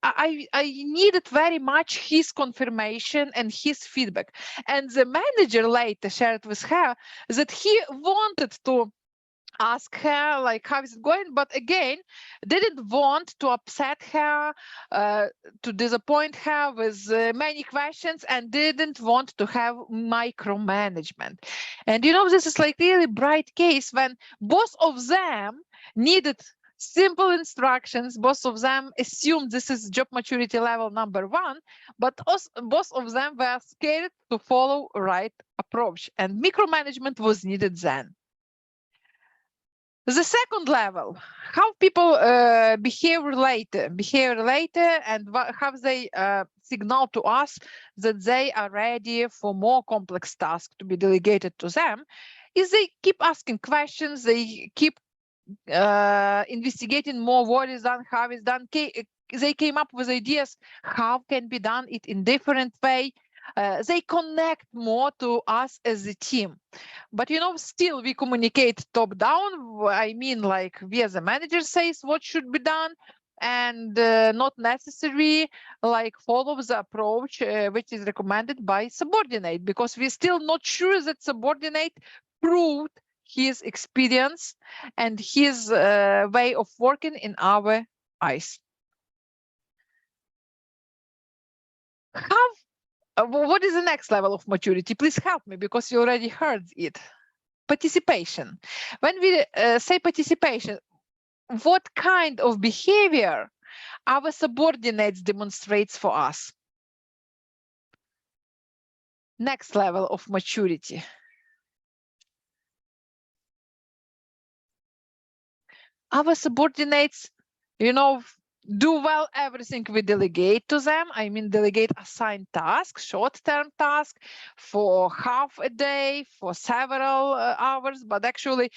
I needed very much his confirmation and his feedback. And the manager later shared with her that he wanted to ask her like how is it going, but again didn't want to upset her, to disappoint her with many questions, and didn't want to have micromanagement. And you know, this is like really bright case when both of them needed simple instructions. Both of them assumed this is job maturity level number 1, but also, both of them were scared to follow right approach, and micromanagement was needed then. The second level, how people behave later, and how they signal to us that they are ready for more complex tasks to be delegated to them, is they keep asking questions, they keep investigating more what is done, how is done. They came up with ideas how can be done it in different way. They connect more to us as a team. But you know, still we communicate top down. I mean, like we as a manager says what should be done, and not necessary like follow the approach which is recommended by subordinate, because we're still not sure that subordinate proved his experience and his way of working in our eyes. What is the next level of maturity? Please help me, because you already heard it. Participation. When we say participation, what kind of behavior our subordinates demonstrates for us? Next level of maturity. Our subordinates, you know, do well everything we delegate to them. I mean, delegate assigned tasks, short-term tasks for half a day, for several hours, but actually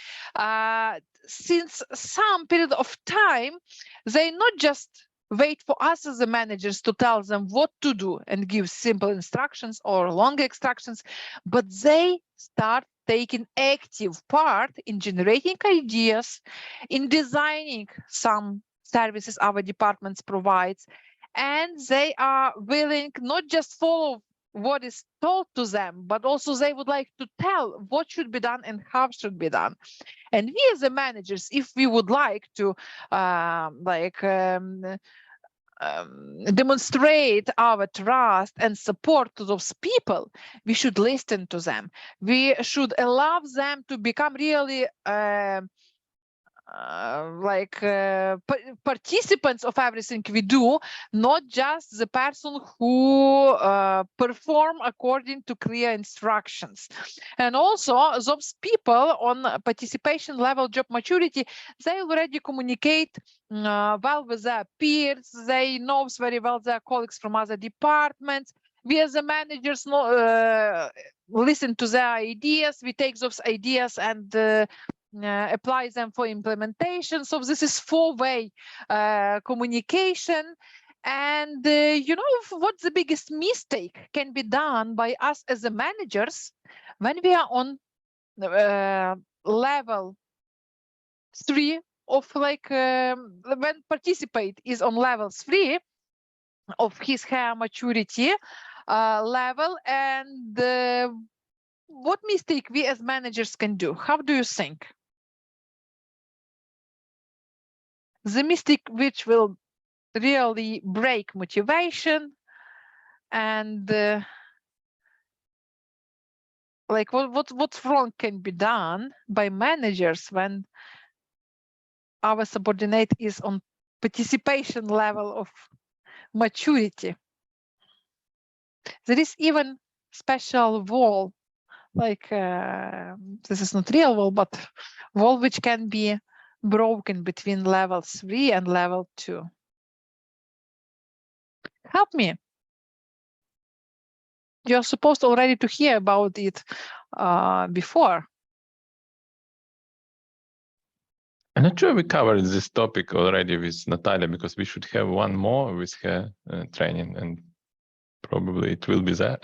since some period of time, they not just wait for us as the managers to tell them what to do and give simple instructions or long instructions, but they start taking active part in generating ideas, in designing some services our departments provides, and they are willing not just follow what is told to them, but also they would like to tell what should be done and how should be done. And we as the managers, if we would like to demonstrate our trust and support to those people, we should listen to them. We should allow them to become really participants of everything we do, not just the person who perform according to clear instructions. And also those people on participation level job maturity, they already communicate well with their peers. They know very well their colleagues from other departments. We as the managers listen to their ideas. We take those ideas and apply them for implementation. So this is four-way communication. And you know what the biggest mistake can be done by us as the managers when we are on level 3 of when participate is on level 3 of his her maturity level, and what mistake we as managers can do? How do you think? The mistake which will really break motivation, and like what's wrong can be done by managers when our subordinate is on participation level of maturity. There is even special wall, like this is not real wall, but wall which can be broken between level 3 and level 2. Help me. You're supposed already to hear about it before. I'm not sure we covered this topic already with Natalia, because we should have one more with her training, and probably it will be there.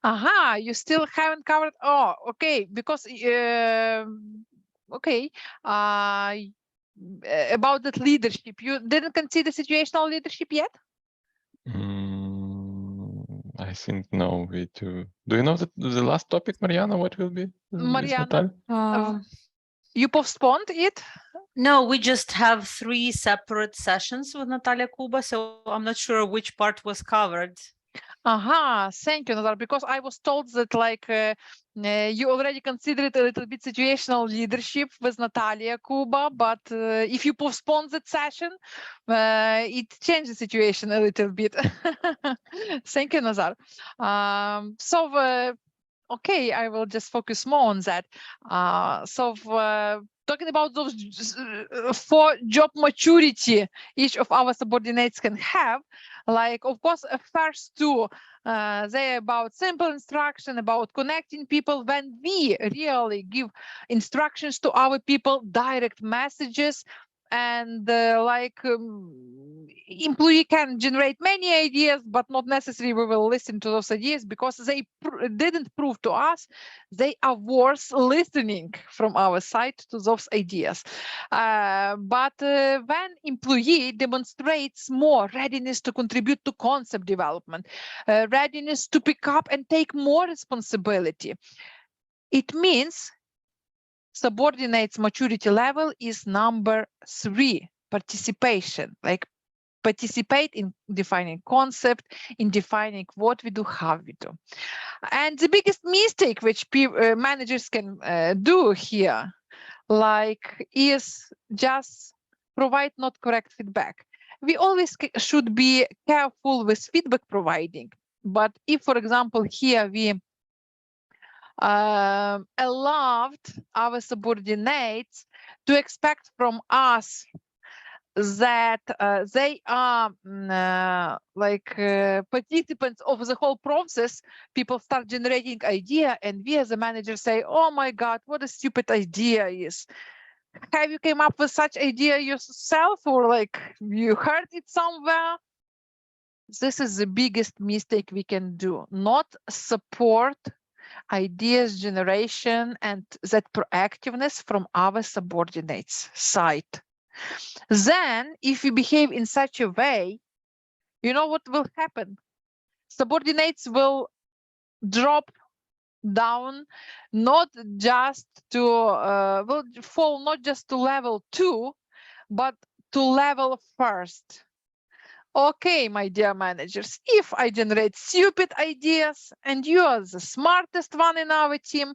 Aha, you still haven't covered. Oh, okay, because okay, about that leadership, you didn't consider situational leadership yet? I think no, we do. Do you know the last topic, Mariana? What will be? Mariana, you postponed it? No, we just have 3 separate sessions with Natalia Kuba, so I'm not sure which part was covered. Aha, thank you, Nazar, because I was told that like you already considered a little bit situational leadership with Natalia Kuba, but if you postpone that session, it changed the situation a little bit. Thank you, Nazar. Okay, I will just focus more on that. Talking about those 4 job maturity each of our subordinates can have, like, of course, first 2, they're about simple instruction, about connecting people. When we really give instructions to our people, direct messages, and employee can generate many ideas, but not necessarily we will listen to those ideas, because they didn't prove to us they are worth listening from our side to those ideas. But when employee demonstrates more readiness to contribute to concept development, readiness to pick up and take more responsibility, it means subordinates maturity level is number 3, participation, like participate in defining concept, in defining what we do, how we do. And the biggest mistake which managers can do here, like, is just provide not correct feedback. We always should be careful with feedback providing. But if, for example, here we allowed our subordinates to expect from us that they are participants of the whole process, people start generating idea, and we as a manager say, oh my God, what a stupid idea is. Have you came up with such idea yourself, or like you heard it somewhere? This is the biggest mistake we can do, not support ideas generation and that proactiveness from our subordinates side. Then if we behave in such a way, you know what will happen? Subordinates will drop down, not just to will fall not just to level 2, but to level 1st. Okay, my dear managers, if I generate stupid ideas and you are the smartest one in our team,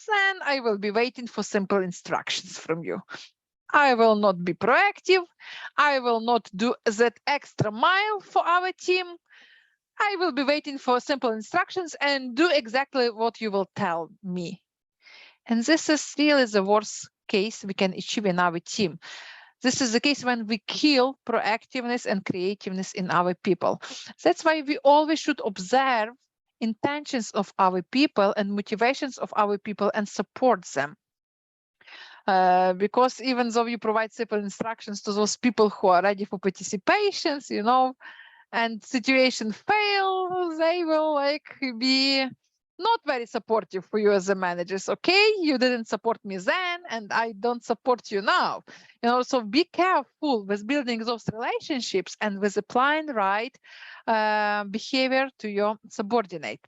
then I will be waiting for simple instructions from you. I will not be proactive. I will not do that extra mile for our team. I will be waiting for simple instructions and do exactly what you will tell me. And this is really the worst case we can achieve in our team. This is the case when we kill proactiveness and creativeness in our people. That's why we always should observe intentions of our people and motivations of our people and support them. Because even though you provide simple instructions to those people who are ready for participations, you know, and situation fail, they will like be not very supportive for you as a managers. Okay, you didn't support me then, and I don't support you now. You know, so be careful with building those relationships and with applying right behavior to your subordinate.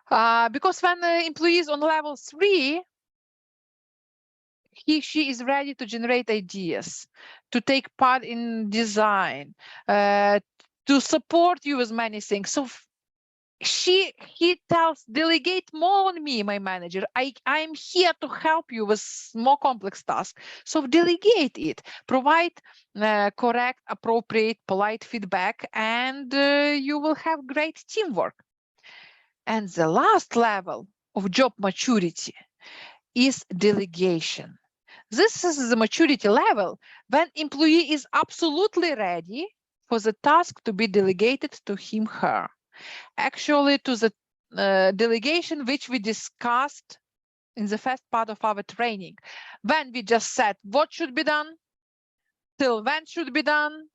Because when the employee is on level 3, she is ready to generate ideas, to take part in design, to support you with many things. So he tells, delegate more on me, my manager. I'm here to help you with more complex tasks. So delegate it, provide correct, appropriate, polite feedback, and you will have great teamwork. And the last level of job maturity is delegation. This is the maturity level when employee is absolutely ready for the task to be delegated to him, her. Actually, to the delegation which we discussed in the first part of our training, when we just said what should be done, till when should be done,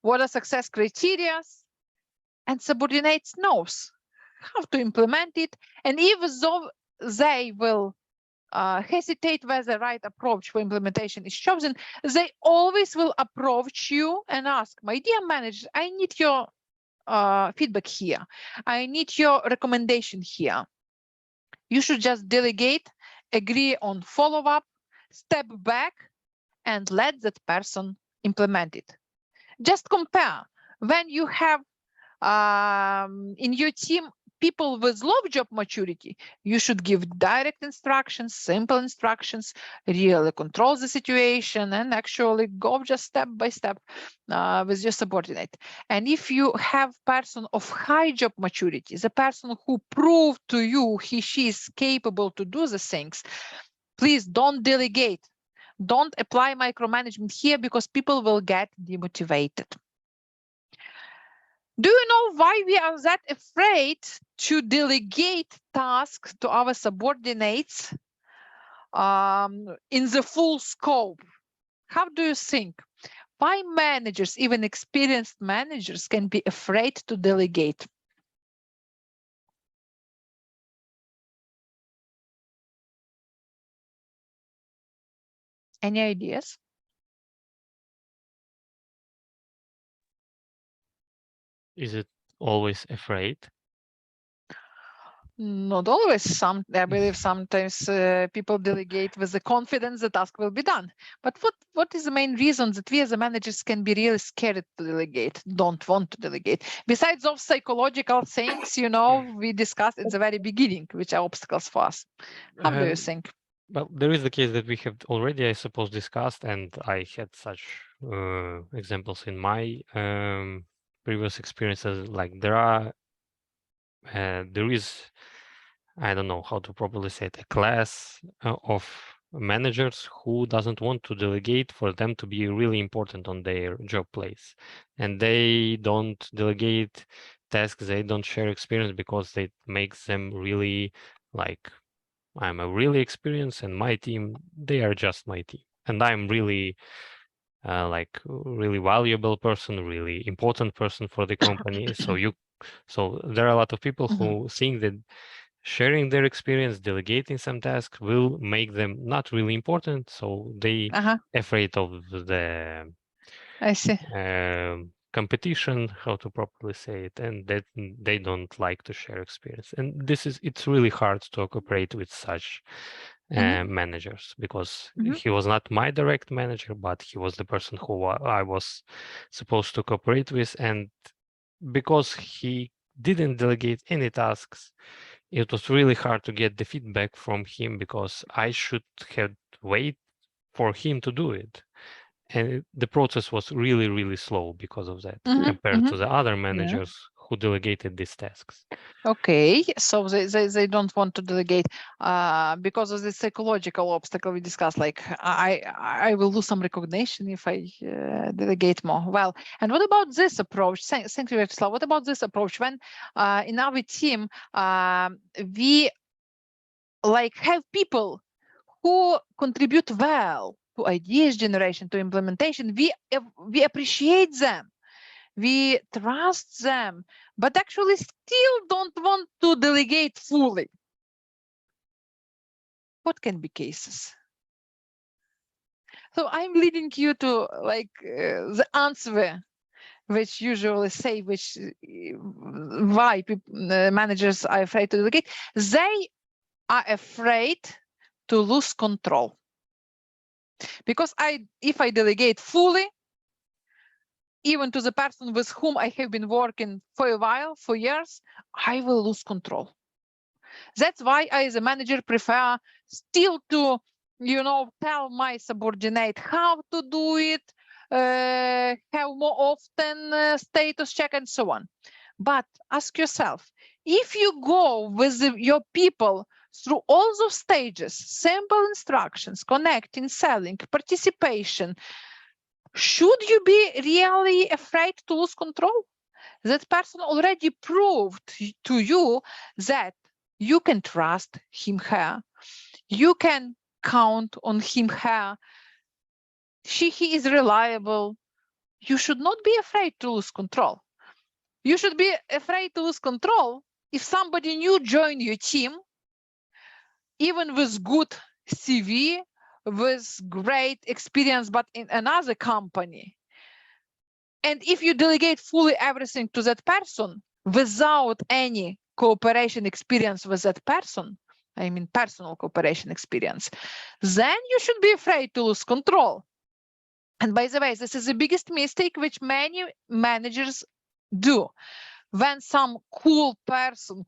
what are success criteria, and subordinates knows how to implement it. And even though they will hesitate whether the right approach for implementation is chosen, they always will approach you and ask, my dear manager, I need your feedback here. I need your recommendation here. You should just delegate, agree on follow-up, step back, and let that person implement it. Just compare when you have in your team people with low job maturity, you should give direct instructions, simple instructions, really control the situation, and actually go just step by step with your subordinate. And if you have person of high job maturity, the person who proved to you she is capable to do the things, please don't delegate. Don't apply micromanagement here because people will get demotivated. Do you know why we are that afraid to delegate tasks to our subordinates in the full scope? How do you think? Why managers, even experienced managers, can be afraid to delegate? Any ideas? Is it always afraid? Not always. I believe sometimes people delegate with the confidence the task will be done. But what is the main reason that we as the managers can be really scared to delegate, don't want to delegate? Besides those psychological things, you know, we discussed at the very beginning, which are obstacles for us. How do you think? Well, there is the case that we have already, I suppose, discussed, and I had such examples in my previous experiences. Like there is, I don't know how to properly say it, a class of managers who doesn't want to delegate for them to be really important on their job place, and they don't delegate tasks, they don't share experience because it makes them really like, I'm a really experienced, and my team, they are just my team, and I'm really like really valuable person, really important person for the company. So there are a lot of people who think that sharing their experience, delegating some tasks will make them not really important. So they afraid of the I see. competition, how to properly say it, and that they don't like to share experience. And it's really hard to cooperate with such managers, because he was not my direct manager, but he was the person who I was supposed to cooperate with. And because he didn't delegate any tasks, it was really hard to get the feedback from him, because I should have waited for him to do it. And the process was really, really slow because of that, compared to the other managers who delegated these tasks. Okay, so they don't want to delegate because of the psychological obstacle we discussed, like I will lose some recognition if I delegate more. Well, and what about this approach? Thank you, Vyacheslav. What about this approach when in our team we like have people who contribute well to ideas generation, to implementation? We appreciate them, we trust them, but actually still don't want to delegate fully. What can be cases? So I'm leading you to like the answer, which usually say why managers are afraid to delegate. They are afraid to lose control. Because if I delegate fully, even to the person with whom I have been working for a while, for years, I will lose control. That's why I, as a manager, prefer still to, tell my subordinate how to do it, have more often status check and so on. But ask yourself, if you go with your people through all those stages, simple instructions, connecting, selling, participation, should you be really afraid to lose control? That person already proved to you that you can trust him, her. You can count on him, her. He is reliable. You should not be afraid to lose control. You should be afraid to lose control if somebody new joined your team, even with good CV, with great experience, but in another company. And if you delegate fully everything to that person without any cooperation experience with that person, I mean personal cooperation experience, then you should be afraid to lose control. And by the way, this is the biggest mistake which many managers do. When some cool person,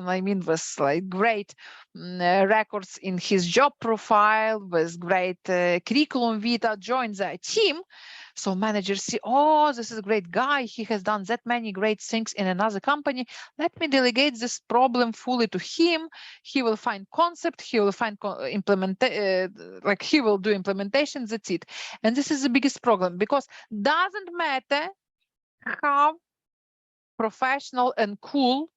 I mean, with like great records in his job profile, with great curriculum vita, joins a team, so managers see, oh, this is a great guy. He has done that many great things in another company. Let me delegate this problem fully to him. He will find concept. He will find like he will do implementation. That's it. And this is the biggest problem, because doesn't matter how professional and cool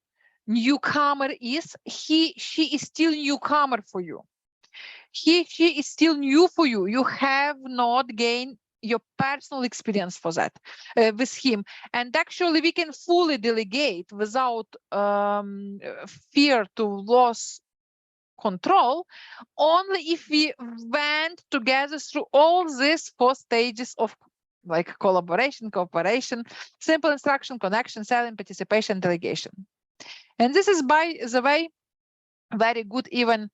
newcomer is, she is still newcomer for you. She is still new for you. You have not gained your personal experience for that with him. And actually we can fully delegate without fear to lose control only if we went together through all these 4 stages of like collaboration, cooperation, simple instruction, connection, selling, participation, delegation. And this is, by the way, very good even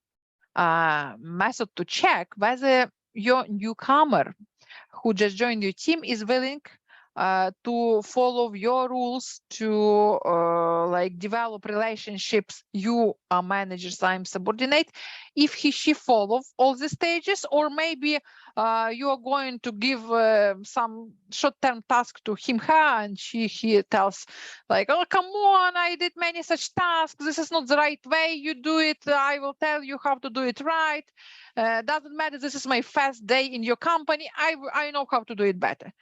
method to check whether your newcomer who just joined your team is willing to follow your rules, to like develop relationships. You are managers, I'm subordinate. If she follows all the stages, or maybe you are going to give some short-term task to him, her, and he tells like, oh, come on, I did many such tasks. This is not the right way you do it. I will tell you how to do it right. Doesn't matter. This is my first day in your company. I know how to do it better.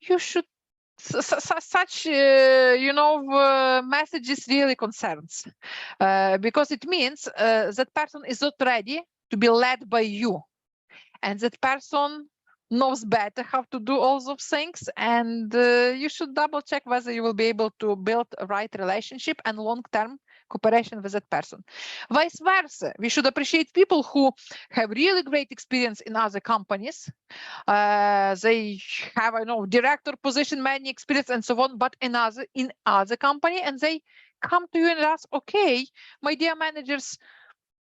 You should such messages really concerns because it means that person is not ready to be led by you, and that person knows better how to do all those things, and you should double check whether you will be able to build a right relationship and long-term cooperation with that person. Vice versa, we should appreciate people who have really great experience in other companies. They have, I know, director position, many experience and so on, but in other company, and they come to you and ask, okay, my dear managers,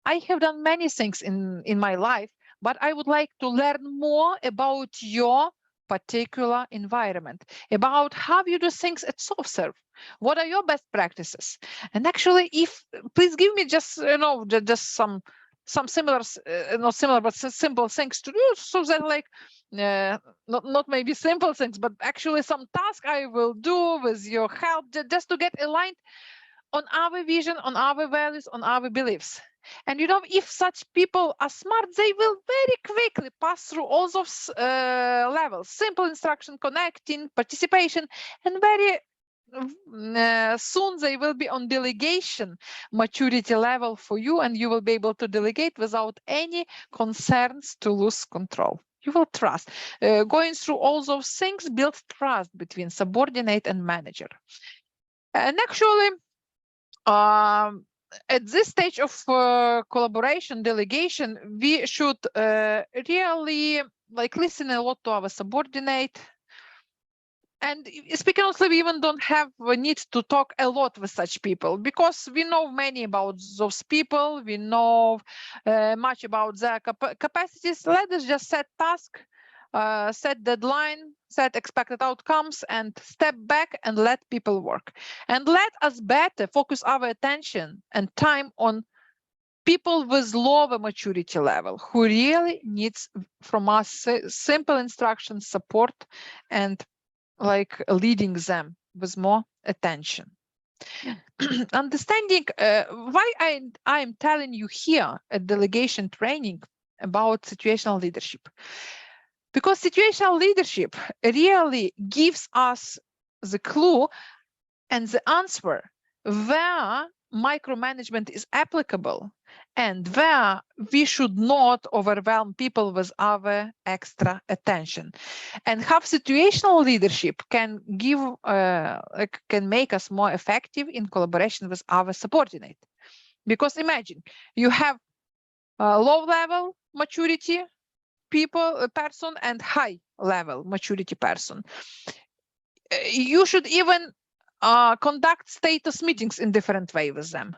I have done many things in my life, but I would like to learn more about your particular environment, about how you do things at SoftServe. What are your best practices? And actually, please give me just just some similar, not similar, but simple things to do, so that like not maybe simple things, but actually some task I will do with your help, just to get aligned on our vision, on our values, on our beliefs. And if such people are smart, they will very quickly pass through all those levels: simple instruction, connecting, participation, and very soon they will be on delegation maturity level for you, and you will be able to delegate without any concerns to lose control. You will trust. Going through all those things builds trust between subordinate and manager. And actually, at this stage of collaboration, delegation, we should really listen a lot to our subordinate. And speaking honestly, we even don't have a need to talk a lot with such people, because we know many about those people. We know much about their capacities. Let us just set task set deadline, set expected outcomes, and step back and let people work. And let us better focus our attention and time on people with lower maturity level who really needs from us simple instructions, support, and like leading them with more attention. Understanding why I am telling you here at delegation training about situational leadership, because situational leadership really gives us the clue and the answer where micromanagement is applicable and where we should not overwhelm people with our extra attention, and how situational leadership can give can make us more effective in collaboration with our subordinate. Because imagine you have a low level maturity person and high level maturity person. You should even conduct status meetings in different way with them.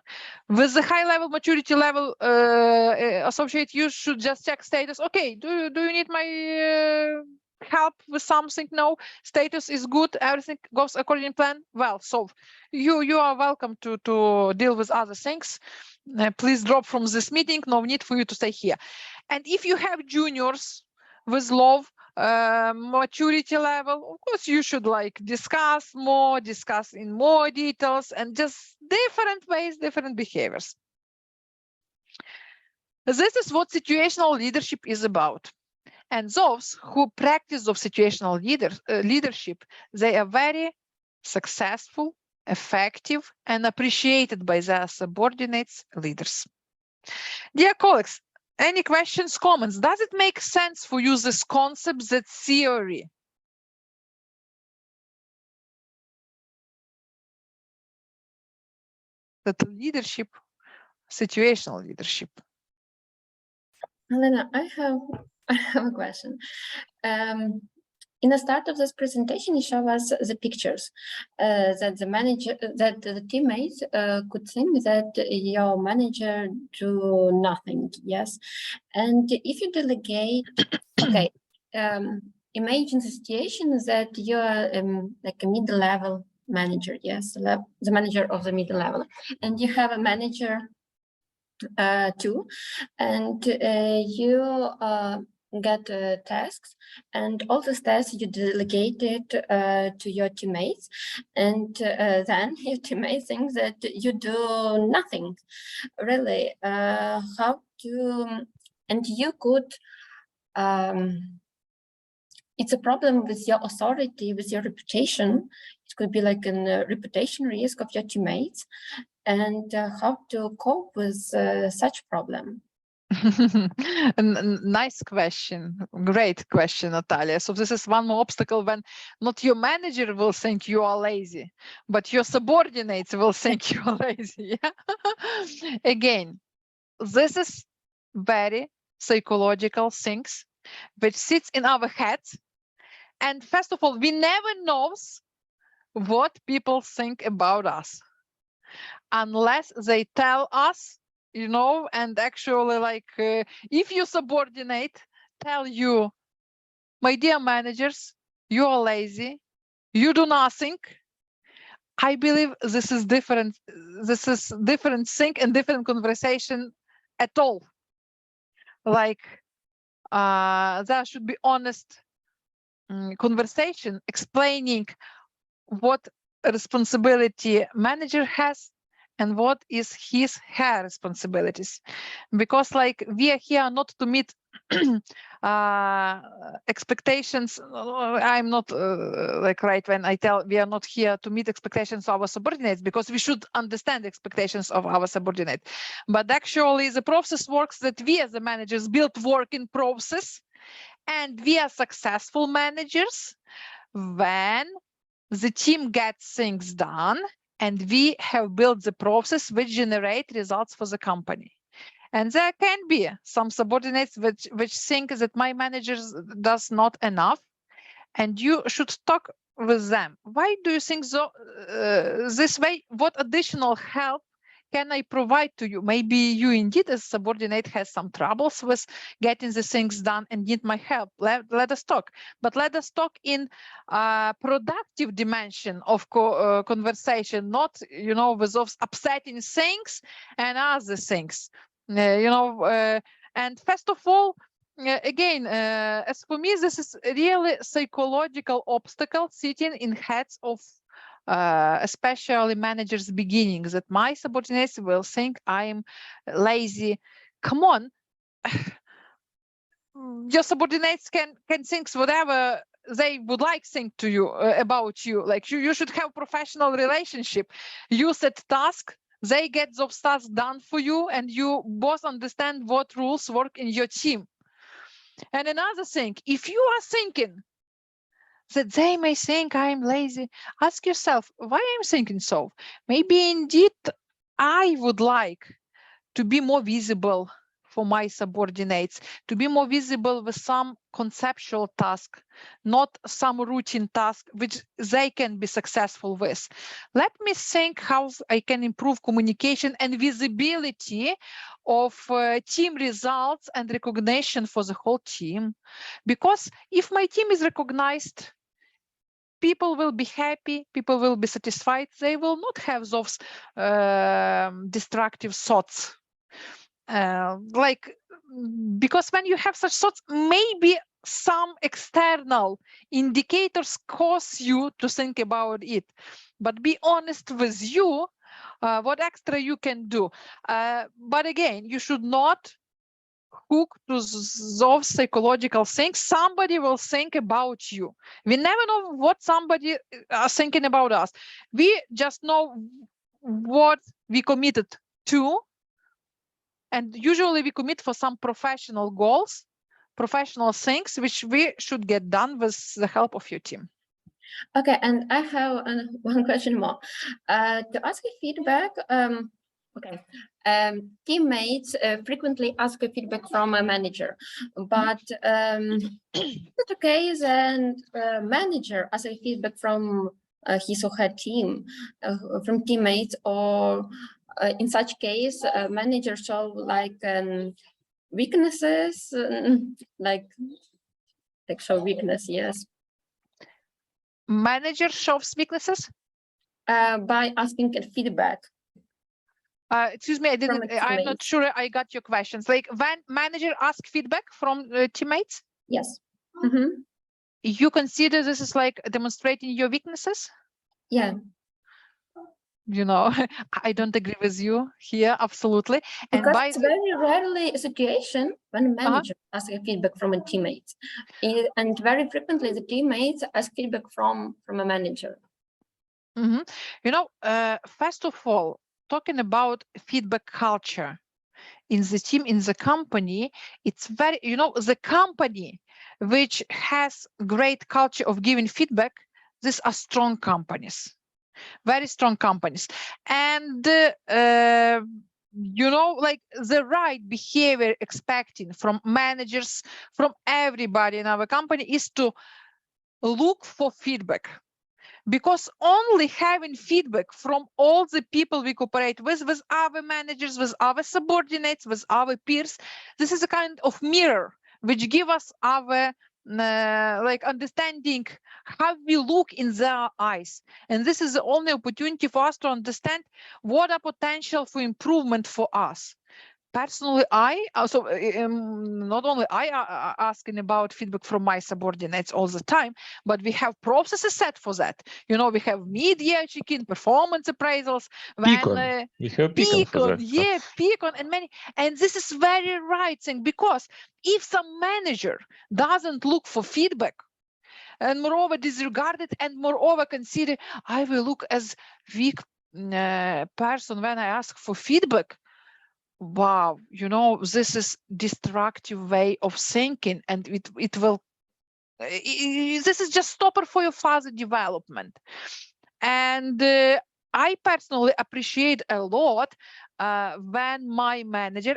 With the high level maturity level associate, you should just check status. Okay, do you need my help with something? No, status is good, everything goes according to plan. Well, so you are welcome to deal with other things. Please drop from this meeting, no need for you to stay here. And if you have juniors with low maturity level, of course you should like discuss in more details, and just different ways, different behaviors. This is what situational leadership is about. And those who practice of situational leadership, they are very successful, effective, and appreciated by their subordinates leaders. Dear colleagues, any questions, comments? Does it make sense for you, this concept, that theory? That leadership, situational leadership. Helena, I have a question. In the start of this presentation, you show us the pictures that the teammates could think that your manager do nothing. Yes, and if you delegate, okay, imagine the situation that you are like a middle-level manager. Yes, the manager of the middle level, and you have a manager too, and you get tasks, and all these tasks you delegated to your teammates, and then your teammates think that you do nothing really. How to, and you could it's a problem with your authority, with your reputation. It could be like a reputation risk of your teammates, and how to cope with such problem. Nice question. Great question, Natalia. So this is one more obstacle when not your manager will think you are lazy, but your subordinates will think you are lazy. Yeah? Again, this is very psychological things which sits in our heads. And first of all, we never know what people think about us unless they tell us, you know. And actually, like if your subordinate tell you, my dear managers, you are lazy, you do nothing, I believe this is different. This is different thing and different conversation at all. Like there should be honest conversation explaining what responsibility manager has and what is her responsibilities, because like we are here not to meet expectations. I'm not like right when I tell we are not here to meet expectations of our subordinates, because we should understand the expectations of our subordinate. But actually the process works that we as the managers build work in process, and we are successful managers when the team gets things done and we have built the process which generate results for the company. And there can be some subordinates which think that my manager does not enough, and you should talk with them. Why do you think so? This way, what additional help can I provide to you? Maybe you indeed as subordinate has some troubles with getting the things done and need my help. Let us talk. But let us talk in productive dimension of conversation, not, you know, with those upsetting things and other things. And first of all, again, as for me, this is really psychological obstacle sitting in heads of especially managers beginning, that my subordinates will think I'm lazy. Come on. Your subordinates can think whatever they would like think to you about you. Like you should have professional relationship. You set task, they get those tasks done for you, and you both understand what rules work in your team. And another thing, if you are thinking that they may think I'm lazy, ask yourself why I'm thinking so. Maybe indeed I would like to be more visible for my subordinates, to be more visible with some conceptual task, not some routine task which they can be successful with. Let me think how I can improve communication and visibility of team results and recognition for the whole team. Because if my team is recognized, people will be happy, people will be satisfied, they will not have those destructive thoughts. Because when you have such thoughts, maybe some external indicators cause you to think about it. But be honest with you, what extra you can do. But again, you should not hook to those psychological things. Somebody will think about you. We never know what somebody is thinking about us. We just know what we committed to. And usually we commit for some professional goals, professional things, which we should get done with the help of your team. Okay, and I have one question more. To ask a feedback, teammates frequently ask a feedback from a manager, but it's okay and manager ask a feedback from his or her team, from teammates, or in such case, manager show like weaknesses, like show weakness, yes. Manager shows weaknesses? By asking a feedback. Excuse me, I'm not sure I got your questions. Like when manager ask feedback from teammates? Yes. You consider this is like demonstrating your weaknesses? Yeah. You know, I don't agree with you here, absolutely. Because it's very rarely a situation when a manager asks a feedback from a teammate. And very frequently the teammates ask feedback from a manager. You know, first of all, talking about feedback culture in the team, in the company, it's very, you know, the company which has great culture of giving feedback, these are strong companies. Very strong companies. And, you know, like the right behavior expecting from managers, from everybody in our company is to look for feedback. Because only having feedback from all the people we cooperate with our managers, with our subordinates, with our peers, this is a kind of mirror which give us our like understanding how we look in their eyes. And this is the only opportunity for us to understand what are potential for improvement for us. Personally, I also not only I asking about feedback from my subordinates all the time, but we have processes set for that. You know, we have media checking, performance appraisals. Peakon. We have Peakon for that. Yeah, Peakon and many. And this is very right thing, because if some manager doesn't look for feedback, and moreover disregard it, and moreover consider I will look as weak person when I ask for feedback. Wow, you know, this is destructive way of thinking, and it will this is just stopper for your further development. And I personally appreciate a lot when my manager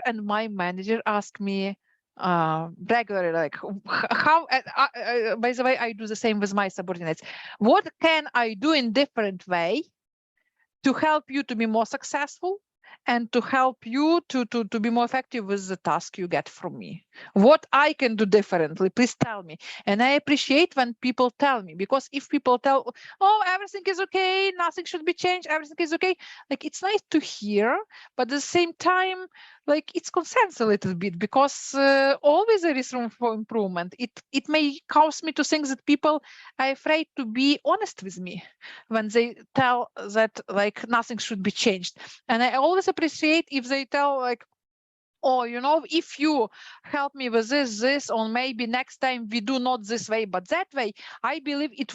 ask me regularly, like how by the way, I do the same with my subordinates. What can I do in different way to help you to be more successful? and to help you to be more effective with the task you get from me. What I can do differently, please tell me. And I appreciate when people tell me, because if people tell, oh, everything is okay, nothing should be changed, everything is okay, like it's nice to hear, but at the same time, like it concerns a little bit, because always there is room for improvement. It may cause me to think that people are afraid to be honest with me when they tell that like nothing should be changed. And I always appreciate if they tell like, oh, you know, if you help me with this, or maybe next time we do not this way, but that way, I believe it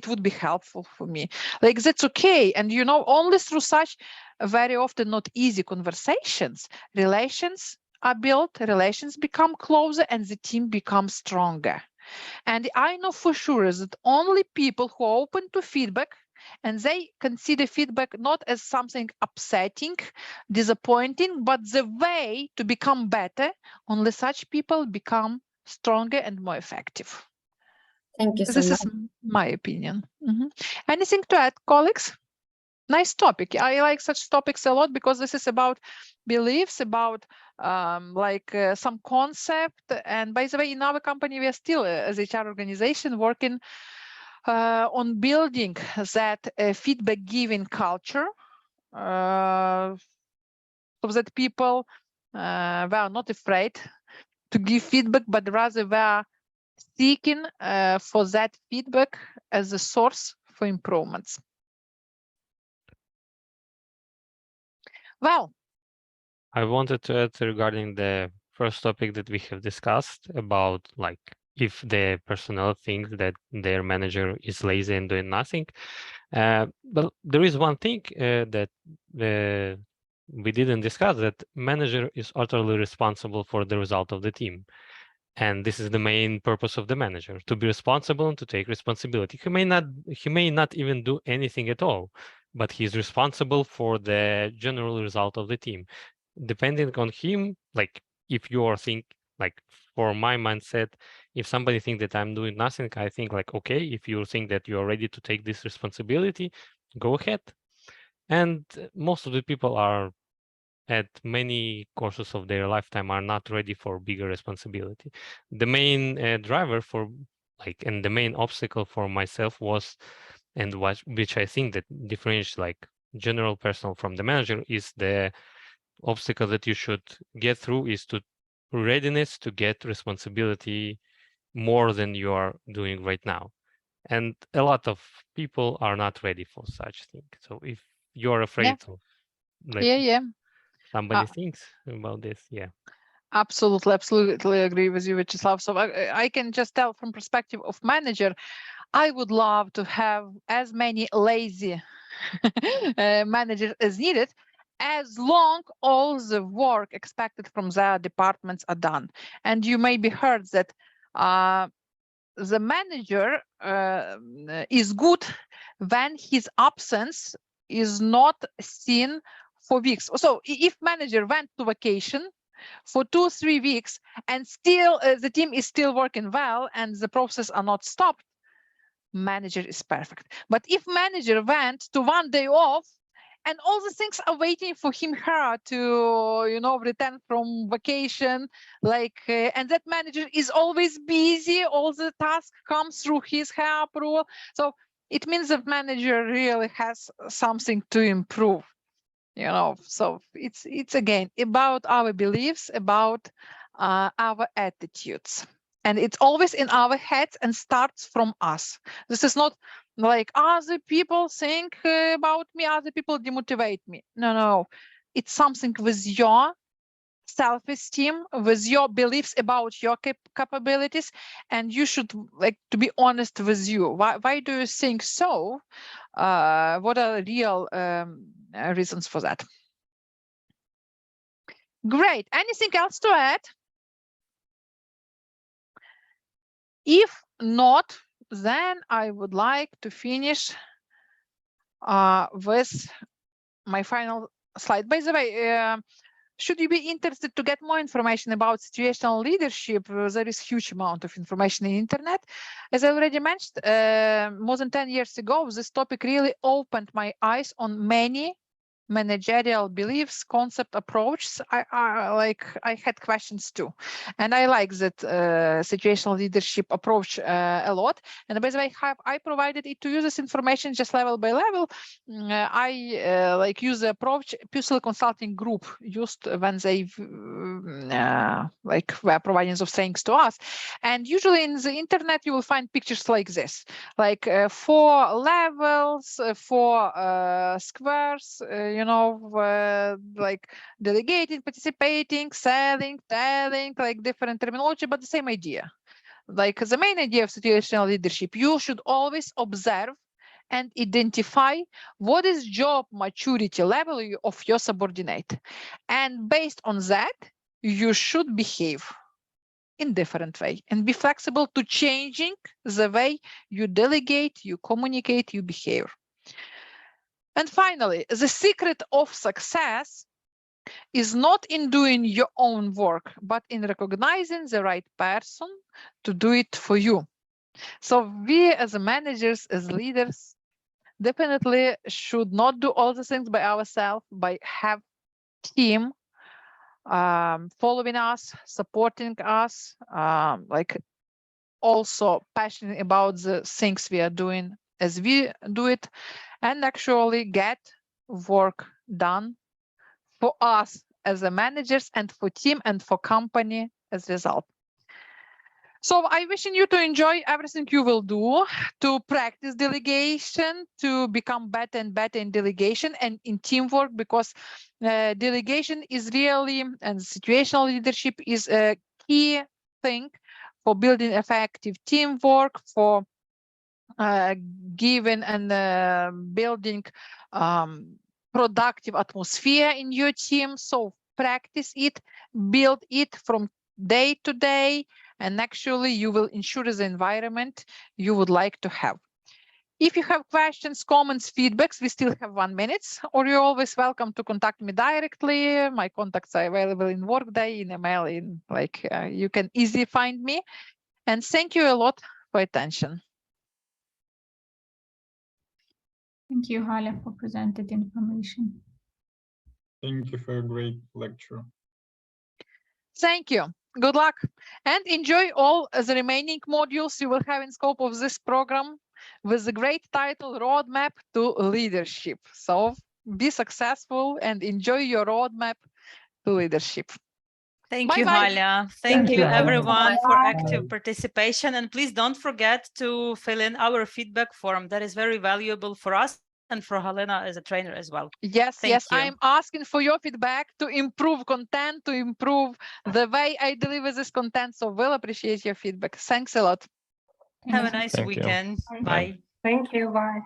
would be helpful for me. Like that's okay. And, you know, only through such very often not easy conversations, relations are built, relations become closer, and the team becomes stronger. And I know for sure that only people who are open to feedback, and they consider feedback not as something upsetting, disappointing, but the way to become better, only such people become stronger and more effective. Thank you so much. This is my opinion. Anything to add, colleagues? Nice topic. I like such topics a lot, because this is about beliefs, about some concept. And by the way, in our company, we are still, as HR organization, working on building that feedback giving culture, so that people were not afraid to give feedback, but rather were seeking for that feedback as a source for improvements. Well, I wanted to add regarding the first topic that we have discussed about like if the personnel thinks that their manager is lazy and doing nothing. But there is one thing that we didn't discuss, that manager is utterly responsible for the result of the team. And this is the main purpose of the manager, to be responsible and to take responsibility. He may not even do anything at all, but he's responsible for the general result of the team. Depending on him, like if you are like for my mindset, if somebody thinks that I'm doing nothing, I think like, okay, if you think that you're ready to take this responsibility, go ahead. And most of the people are at many courses of their lifetime are not ready for bigger responsibility. The main driver for and the main obstacle for myself was, and which I think that differentiates like general personnel from the manager, is the obstacle that you should get through is to readiness to get responsibility more than you are doing right now. And a lot of people are not ready for such thing. So if you're afraid of somebody thinks about this, absolutely agree with you, Vyacheslav. So I can just tell from perspective of manager, I would love to have as many lazy managers as needed, as long all the work expected from their departments are done. And you may be heard that the manager is good when his absence is not seen for weeks. So if manager went to vacation for 2-3 weeks and still the team is still working well and the process are not stopped, manager is perfect. But if manager went to 1 day off and all the things are waiting for him, her to, you know, return from vacation, and that manager is always busy, all the task comes through his her approval. So it means that manager really has something to improve, you know. So it's again about our beliefs, about our attitudes. And it's always in our heads and starts from us. This is not like other people think about me, other people demotivate me. No. It's something with your self-esteem, with your beliefs about your capabilities, and you should to be honest with you. Why do you think so? What are the real reasons for that? Great. Anything else to add? If not, then I would like to finish with my final slide. By the way, should you be interested to get more information about situational leadership, there is huge amount of information in the internet. As I already mentioned, more than 10 years ago, this topic really opened my eyes on many managerial beliefs, concept, approach. I had questions too, and I like that situational leadership approach a lot. And by the way, I provided it to use this information just level by level. I use the approach Puzzle Consulting Group used when they were providing those things to us. And usually in the internet you will find pictures like this, like 4 levels, 4 squares, like delegating, participating, selling, telling, like different terminology, but the same idea. Like the main idea of situational leadership, you should always observe and identify what is job maturity level of your subordinate. And based on that, you should behave in different way and be flexible to changing the way you delegate, you communicate, you behave. And finally, the secret of success is not in doing your own work, but in recognizing the right person to do it for you. So we as managers, as leaders, definitely should not do all the things by ourselves, but have team following us, supporting us, like also passionate about the things we are doing as we do it, and actually get work done for us as the managers and for team and for company as a result. So I wishing you to enjoy everything you will do, to practice delegation, to become better and better in delegation and in teamwork, because delegation is really, and situational leadership is a key thing for building effective teamwork, for giving and building productive atmosphere in your team. So practice it, build it from day to day, and actually you will ensure the environment you would like to have. If you have questions, comments, feedbacks, we still have 1 minute, or you're always welcome to contact me directly. My contacts are available in Workday, in email, you can easily find me. And thank you a lot for attention. Thank you, Hala, for presented information. Thank you for a great lecture. Thank you. Good luck and enjoy all the remaining modules you will have in scope of this program with the great title Roadmap to Leadership. So be successful and enjoy your roadmap to leadership. Thank you, Hala. Thank you, everyone, for active participation. And please don't forget to fill in our feedback form. That is very valuable for us and for Helena as a trainer as well. Yes, I'm asking for your feedback to improve content, to improve the way I deliver this content. So we'll appreciate your feedback. Thanks a lot. Have a nice weekend. Bye. Thank you. Bye.